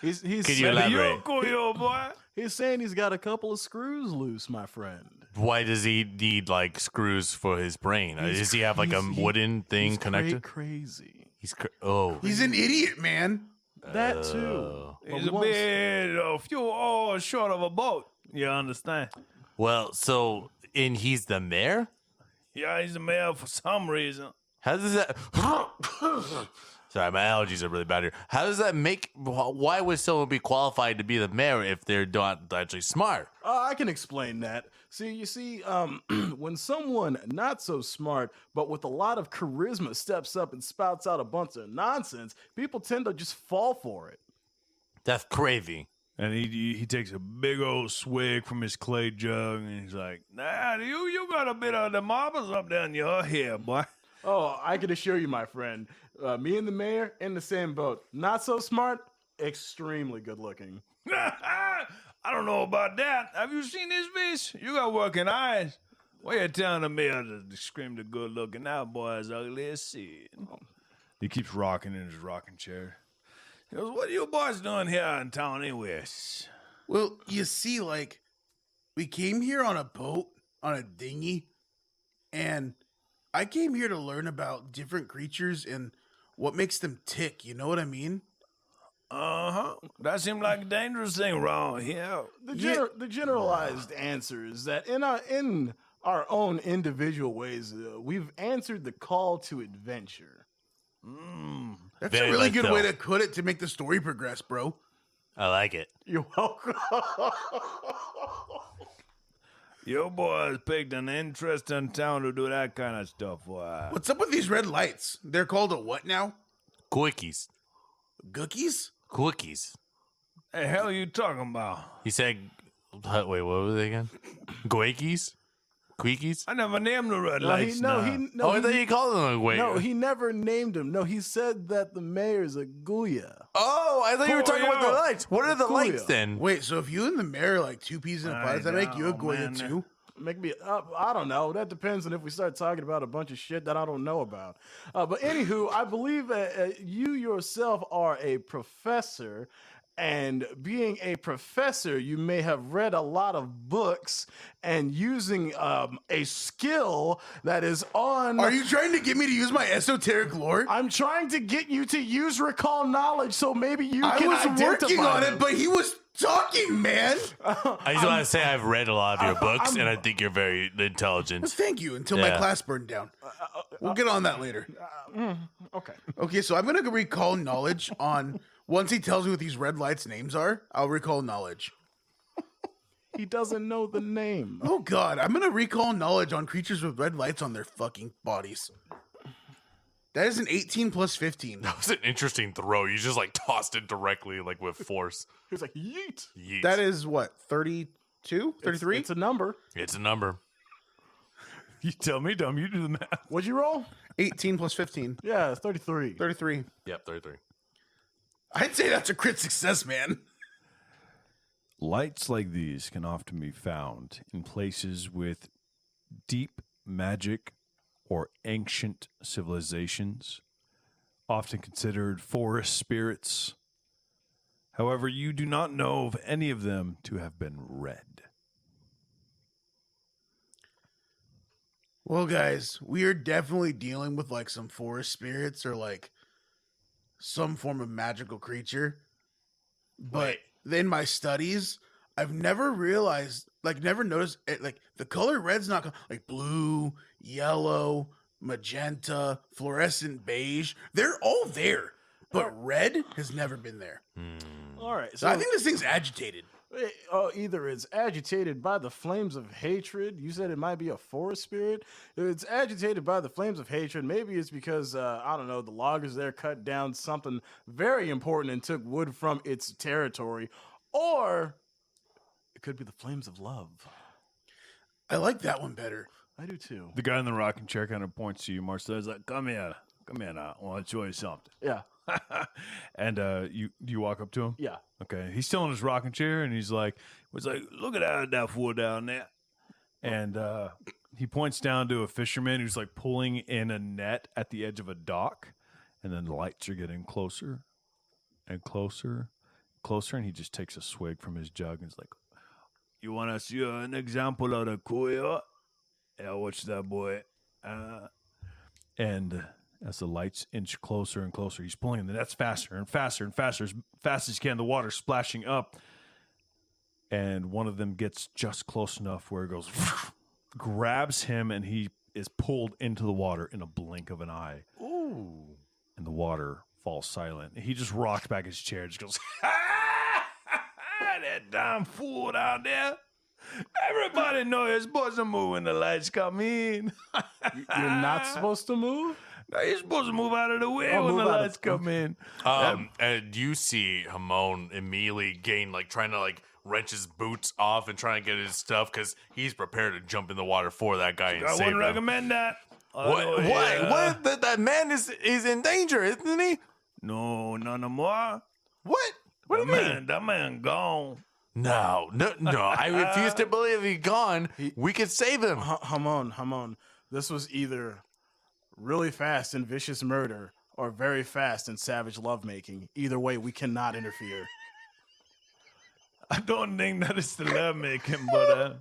He's Can you saying, elaborate? Kuyo, boy. he's saying he's got a couple of screws loose, my friend. Why does he need like screws for his brain? Does he have like a wooden thing He's connected? Crazy. He's He's an idiot, man. That too. But He's we a won't- bit a few hours short of a boat. You understand? well. So, and he's the mayor. Yeah, he's a mayor for some reason. How does that? Sorry, my allergies are really bad here. How does that make? Why would someone be qualified to be the mayor if they're not actually smart? I can explain that. You see, when someone not so smart but with a lot of charisma steps up and spouts out a bunch of nonsense, people tend to just fall for it. That's crazy. And he takes a big old swig from his clay jug, and he's like, "Nah, you got a bit of the marbles up there in your hair, boy." Oh, I can assure you, my friend, me and the mayor in the same boat. Not so smart, extremely good looking. I don't know about that. Have you seen this bitch? You got working eyes. Why you telling the mayor to scream the good looking out boy is ugly as shit? He keeps rocking in his rocking chair. He goes, "What are you boys doing here in town anyways?" Well, you see, like, we came here on a boat, on a dinghy, and I came here to learn about different creatures and what makes them tick. You know what I mean? Uh-huh. That seemed like a dangerous thing wrong here. The generalized answer is that in our own individual ways, we've answered the call to adventure. That's Very a really like good though. way to put it to make the story progress, bro. I like it. You're welcome. You boys picked an interesting town to do that kind of stuff. Why? What's up with these red lights? They're called a what now? Quickies. Gookies? Quickies. Hey, hell are you talking about? He said, wait, what were they again? Quickies? Quickies? I never named the red No, lights. I thought you called them a quaker. No, he never named him. No, he said that the mayor's a Guya. Oh, I thought you were talking about the Coolio. lights. What are the Coolio. lights then? Wait, so if you and the mayor are like two peas in a pod, does that make you a know, Goya man. too? Make me, I don't know. That depends on if we start talking about a bunch of shit that I don't know about. But anywho, I believe you yourself are a professor And being a professor, you may have read a lot of books and using a skill that is on. Are you trying to get me to use my esoteric lore? I'm trying to get you to use recall knowledge so maybe you I can was identify working on them. it, but he was talking, man. I just want to say I've read a lot of your books, and I think you're very intelligent. Thank you. Until my Yeah. class burned down. We'll get on that later. Okay. Okay, so I'm gonna recall knowledge on. Once he tells me what these red lights' names are, I'll recall knowledge. He doesn't know the name. Oh God, I'm gonna recall knowledge on creatures with red lights on their fucking bodies. That is an 18 plus 15. That was an interesting throw. You just like tossed it directly, like with force. He was like, yeet. Yeet. That is what, 32? 33? It's a number. It's a number. You tell me, Dom. You do the math. What'd you roll? 18 plus 15. Yeah, it's 33. 33. Yep, 33. I'd say that's a crit success, man. Lights like these can often be found in places with deep magic or ancient civilizations, often considered forest spirits. However, you do not know of any of them to have been red. Well, guys, we are definitely dealing with like some forest spirits or like some form of magical creature. But in my studies, I've never realized, like, never noticed it. Like, the color red's not like blue, yellow, magenta, fluorescent beige. They're all there, but red has never been there. All right. So I think this thing's agitated. Either it's agitated by the flames of hatred. You said it might be a forest spirit. If it's agitated by the flames of hatred, maybe it's because, I don't know, the loggers there cut down something very important and took wood from its territory. Or it could be the flames of love. I like that one better. I do too. The guy in the rocking chair kind of points to you, Marcel. He's like, come here now. I want to show you something. Yeah. And you walk up to him? Yeah. Okay. He's still in his rocking chair, and he's like, look at that fool down there. And he points down to a fisherman who's like pulling in a net at the edge of a dock. And then the lights are getting closer and closer, and he just takes a swig from his jug and is like, you want to see an example of the kuya? Yeah, watch that, boy. And as the lights inch closer and closer, he's pulling the nets faster and faster and faster, as fast as he can. The water splashing up. And one of them gets just close enough where it goes, grabs him, and he is pulled into the water in a blink of an eye. Ooh. And the water falls silent. He just rocks back his chair, just goes, that damn fool down there. Everybody knows you're supposed to move when the lights come in. You're not supposed to move? No, you're supposed to move out of the way when move the out of- lights come in. And you see Hamon immediately trying to like wrench his boots off and trying to get his stuff because he's prepared to jump in the water for that guy and I save wouldn't him. recommend that. What? What? That man is in danger, isn't he? No, none more. What? What do you mean? That man gone. No. I refuse to believe he's gone. We could save him. Hamon. This was either really fast and vicious murder or very fast and savage lovemaking. Either way, we cannot interfere. I don't think that is the love making, but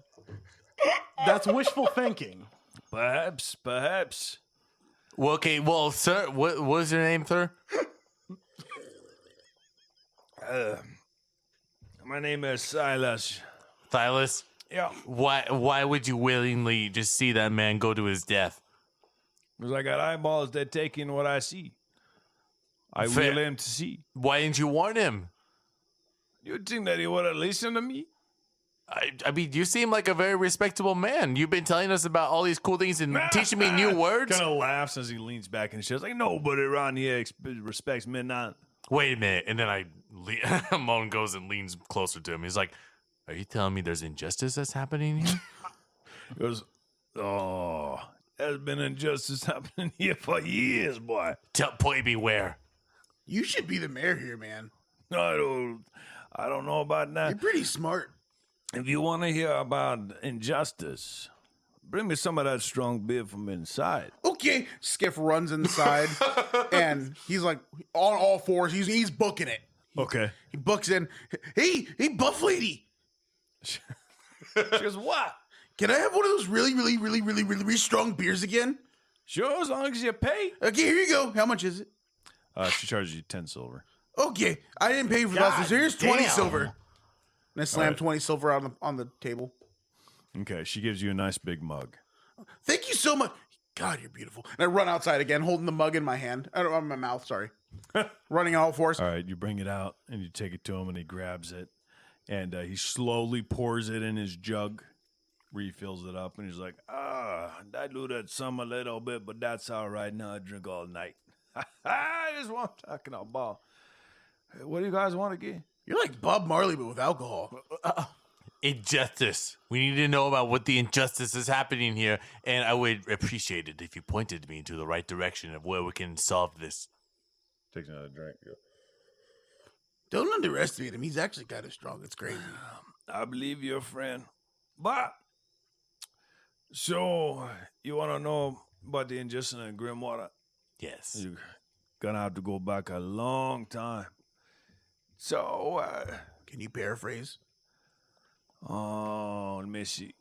That's wishful thinking. perhaps. Well, okay. Well, sir, what was your name, sir? My name is Silas. Silas. Yeah. Why would you willingly just see that man go to his death? Because I got eyeballs that take in what I see. I Fair. will aim to see. Why didn't you warn him? You'd think that he would have listened to me? I mean, you seem like a very respectable man. You've been telling us about all these cool things and teaching me new words. Kind of laughs as he leans back and says, like, nobody around here respects me not. Wait a minute. And then Hamon goes and leans closer to him. He's like, are you telling me there's injustice that's happening here? He goes, oh, there's been injustice happening here for years, boy. Boy, beware. You should be the mayor here, man. I don't know about that. You're pretty smart. If you want to hear about injustice, bring me some of that strong beer from inside. Okay. Skiff runs inside and he's like on all fours. He's booking it. Okay. He bucks in. Hey, buff lady. She goes, what? Can I have one of those really strong beers again? Sure, as long as you pay. Okay, here you go. How much is it? She charges you 10 silver. Okay, I didn't pay for that, so here's 20 damn. silver. And I slam right. 20 silver on the table. Okay, she gives you a nice big mug. Thank you so much. God, you're beautiful. And I run outside again, holding the mug in my hand. I don't, in my mouth, sorry. Running all fours. All right, you bring it out and you take it to him and he grabs it and he slowly pours it in his jug, refills it up, and he's like, diluted some a little bit, but that's all right. Now I drink all night. That's what I'm talking about. What do you guys want to get? You're like Bob Marley, but with alcohol. Injustice. We need to know about what the injustice is happening here, and I would appreciate it if you pointed me to the right direction of where we can solve this. Takes another drink. Don't underestimate him. He's actually kind of strong. It's crazy. I believe you're a friend. But, so, you want to know about the injustice in Grimwater? Yes. You're going to have to go back a long time. So, Can you paraphrase? oh, let me see.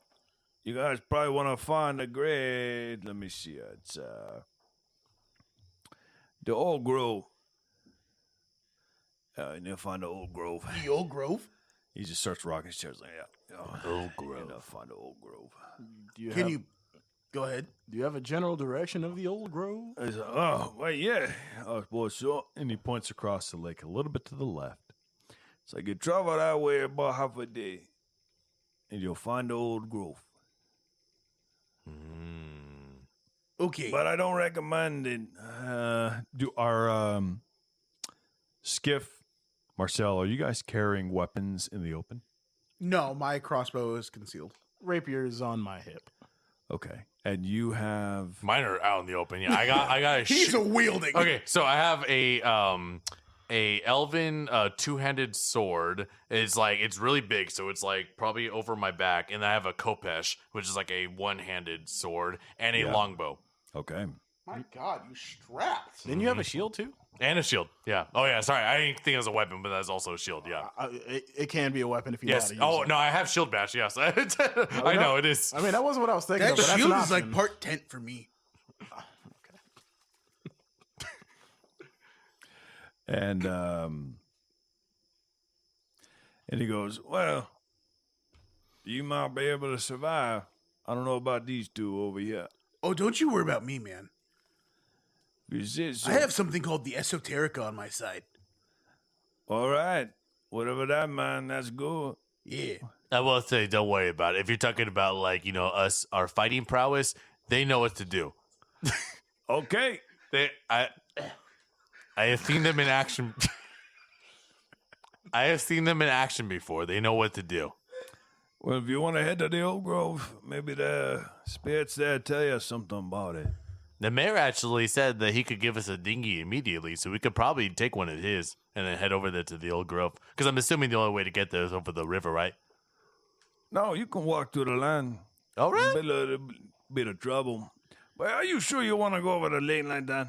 You guys probably want to find a grave. Let me see. It's the Old Grove. You need to find the Old Grove. The Old Grove? He just starts rocking his chairs like, yeah. Old You Grove. need to find the Old Grove. Can you go ahead? Do you have a general direction of the old grove? He's like, oh, well, yeah. Oh, boy, so. And he points across the lake a little bit to the left. It's like you travel that way about half a day, and you'll find the Old Grove. Okay. But I don't recommend it. Do our Skiff, Marcel, are you guys carrying weapons in the open? No, my crossbow is concealed. Rapier is on my hip. Okay. And you have Mine are out in the open. Yeah, I got a He's a wielding. Okay, so I have a elven two-handed sword. It's really big, so it's like probably over my back, and I have a kopesh, which is like a one-handed sword, and a longbow. okay. My God, you strapped. Didn't you have a shield too? And a shield. Yeah. Oh yeah, sorry. I didn't think it was a weapon, but that's also a shield, yeah. It can be a weapon if you know Yes. how to use Oh it. no, I have shield bash, yes. I know it is. I mean, that wasn't what I was thinking That of, but that's shield an is like option. part tent for me. And he goes, well, you might be able to survive. I don't know about these two over here. Oh, don't you worry about me, man. Is it so? I have something called the esoterica on my side. All right. Whatever that, man, that's good. Yeah. I will say, don't worry about it. If you're talking about like, us, our fighting prowess, they know what to do. Okay. I have seen them in action. I have seen them in action before. They know what to do. Well, if you want to head to the Old Grove, maybe the spirits there tell you something about it. The mayor actually said that he could give us a dinghy immediately, so we could probably take one of his and then head over there to the Old Grove. Because I'm assuming the only way to get there is over the river, right? No, you can walk through the land. All right. A little bit of trouble. But are you sure you want to go over the lake like that?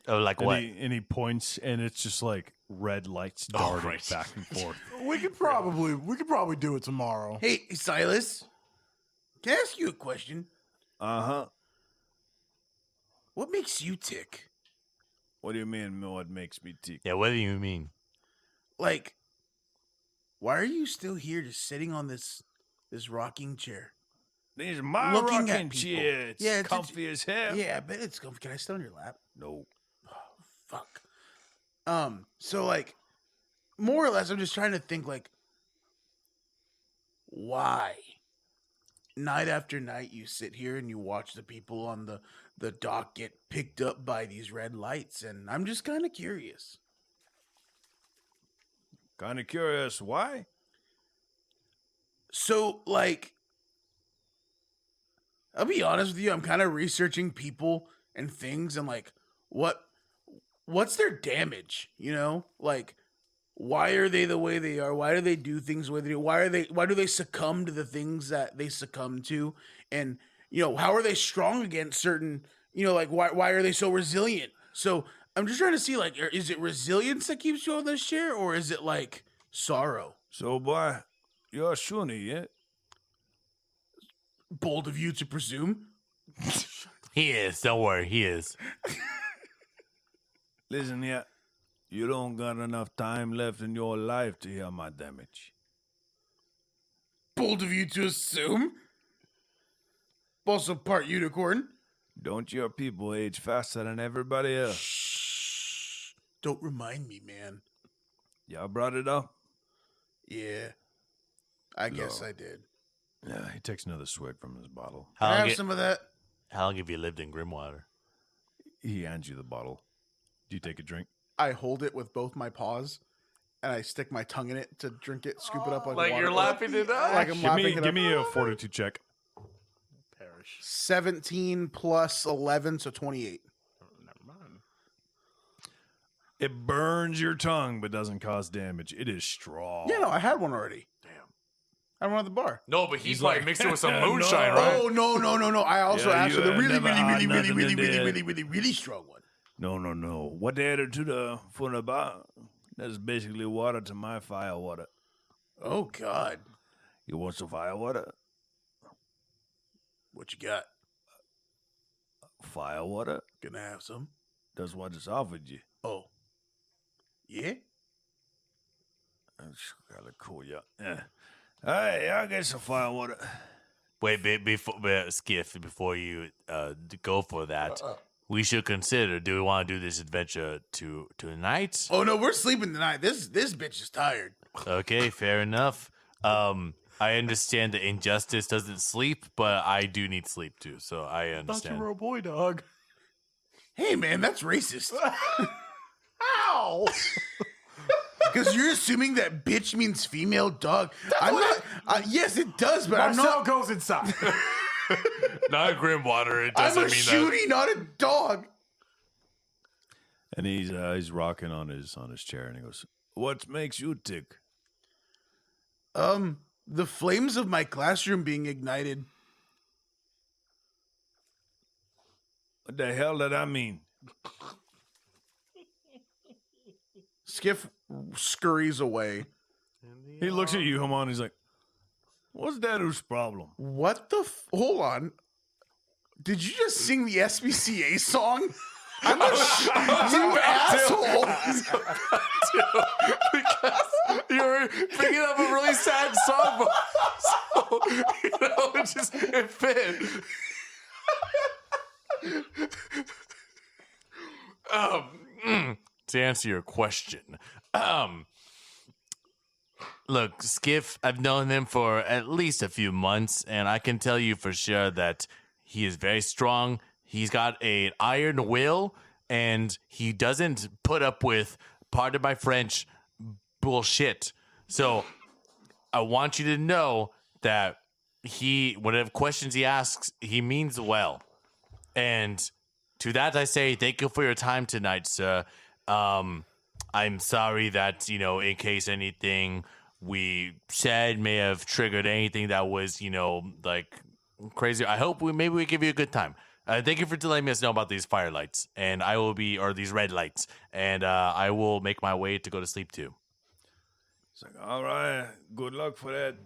Oh, like what? And he points, and it's just like red lights darting back and forth. We could probably do it tomorrow. Hey, Silas. Can I ask you a question? Uh-huh. What makes you tick? What do you mean, what makes me tick? Yeah, what do you mean? Like, why are you still here just sitting on this rocking chair? These are my Looking at rocking people. chair. It's Yeah, it's- comfy as hell. Yeah, I bet it's comfy. Can I sit on your lap? No. Fuck. So like, more or less, I'm just trying to think like, why? Night after night, you sit here and you watch the people on the dock get picked up by these red lights, and I'm just kind of curious. Kind of curious. Why? So, like, I'll be honest with you, I'm kind of researching people and things, and like, what's their damage? You know, like, why are they the way they are? Why do they do things the way they do? Why do they succumb to the things that they succumb to? And how are they strong against certain? Like, why are they so resilient? So I'm just trying to see, like, is it resilience that keeps you on this chair, or is it like sorrow? So, boy, you're Shuni, yeah? Bold of you to presume. He is. Don't worry. He is. Listen here. You don't got enough time left in your life to heal my damage. Bold of you to assume. Also part unicorn. Don't your people age faster than everybody else? Shh. Don't remind me, man. Y'all brought it up? Yeah. I guess I did. Yeah, he takes another swig from his bottle. Can I How have long, some of that? how long have you lived in Grimwater? He hands you the bottle. Do you take a drink? I hold it with both my paws, and I stick my tongue in it to drink it, scoop it up like Like water. you're lapping it up? Like I'm lapping it Give up. me a fortitude check. Perish. 17 plus 11, so 28. Never mind. It burns your tongue, but doesn't cause damage. It is strong. Yeah, no, I had one already. Damn. I had one at the bar. No, but He's probably like, mixed it with some "No." moonshine, right? Oh, no. I also Yeah, asked you for the have really, never really, had really, really, nothing really, to really, do. really, really, really strong one. No. What they added to the for the bar, that's basically water to my fire water. Oh, God. You want some fire water? What you got? Fire water? Gonna have some? That's what it's offered you. Oh. Yeah? That's kind of cool, yeah. All right, I'll get some fire water. Wait, Skiff, before you go for that, we should consider, do we want to do this adventure tonight? Oh, no, we're sleeping tonight. This bitch is tired. Okay, fair enough. I understand that Injustice doesn't sleep, but I do need sleep too, so I Thought you understand. were a boy dog. Hey, man, that's racist. Ow! Because you're assuming that bitch means female dog. I'm not. Yes, it does, but I'm Marcel not. goes inside. Not Grimwater, it I'm doesn't a mean shooty, not a dog. And he's rocking on his chair, and he goes, "What makes you tick?" The flames of my classroom being ignited. What the hell did I mean? Skiff scurries away. He looks at you, Haman. He's like, "What's that whose problem?" What the? Hold on. Did you just sing the SPCA song? I'm a you asshole. because you're picking up a really sad song, so it fit. To answer your question, look, Skiff, I've known him for at least a few months, and I can tell you for sure that he is very strong. He's got an iron will, and he doesn't put up with, pardon my French, bullshit. So I want you to know that whatever questions he asks, he means well. And to that I say, thank you for your time tonight, sir. I'm sorry that, in case anything we said may have triggered anything that was, like crazy. I hope maybe we give you a good time. Thank you for letting us know about these firelights, and or these red lights, and I will make my way to go to sleep too. It's like, all right, good luck for that.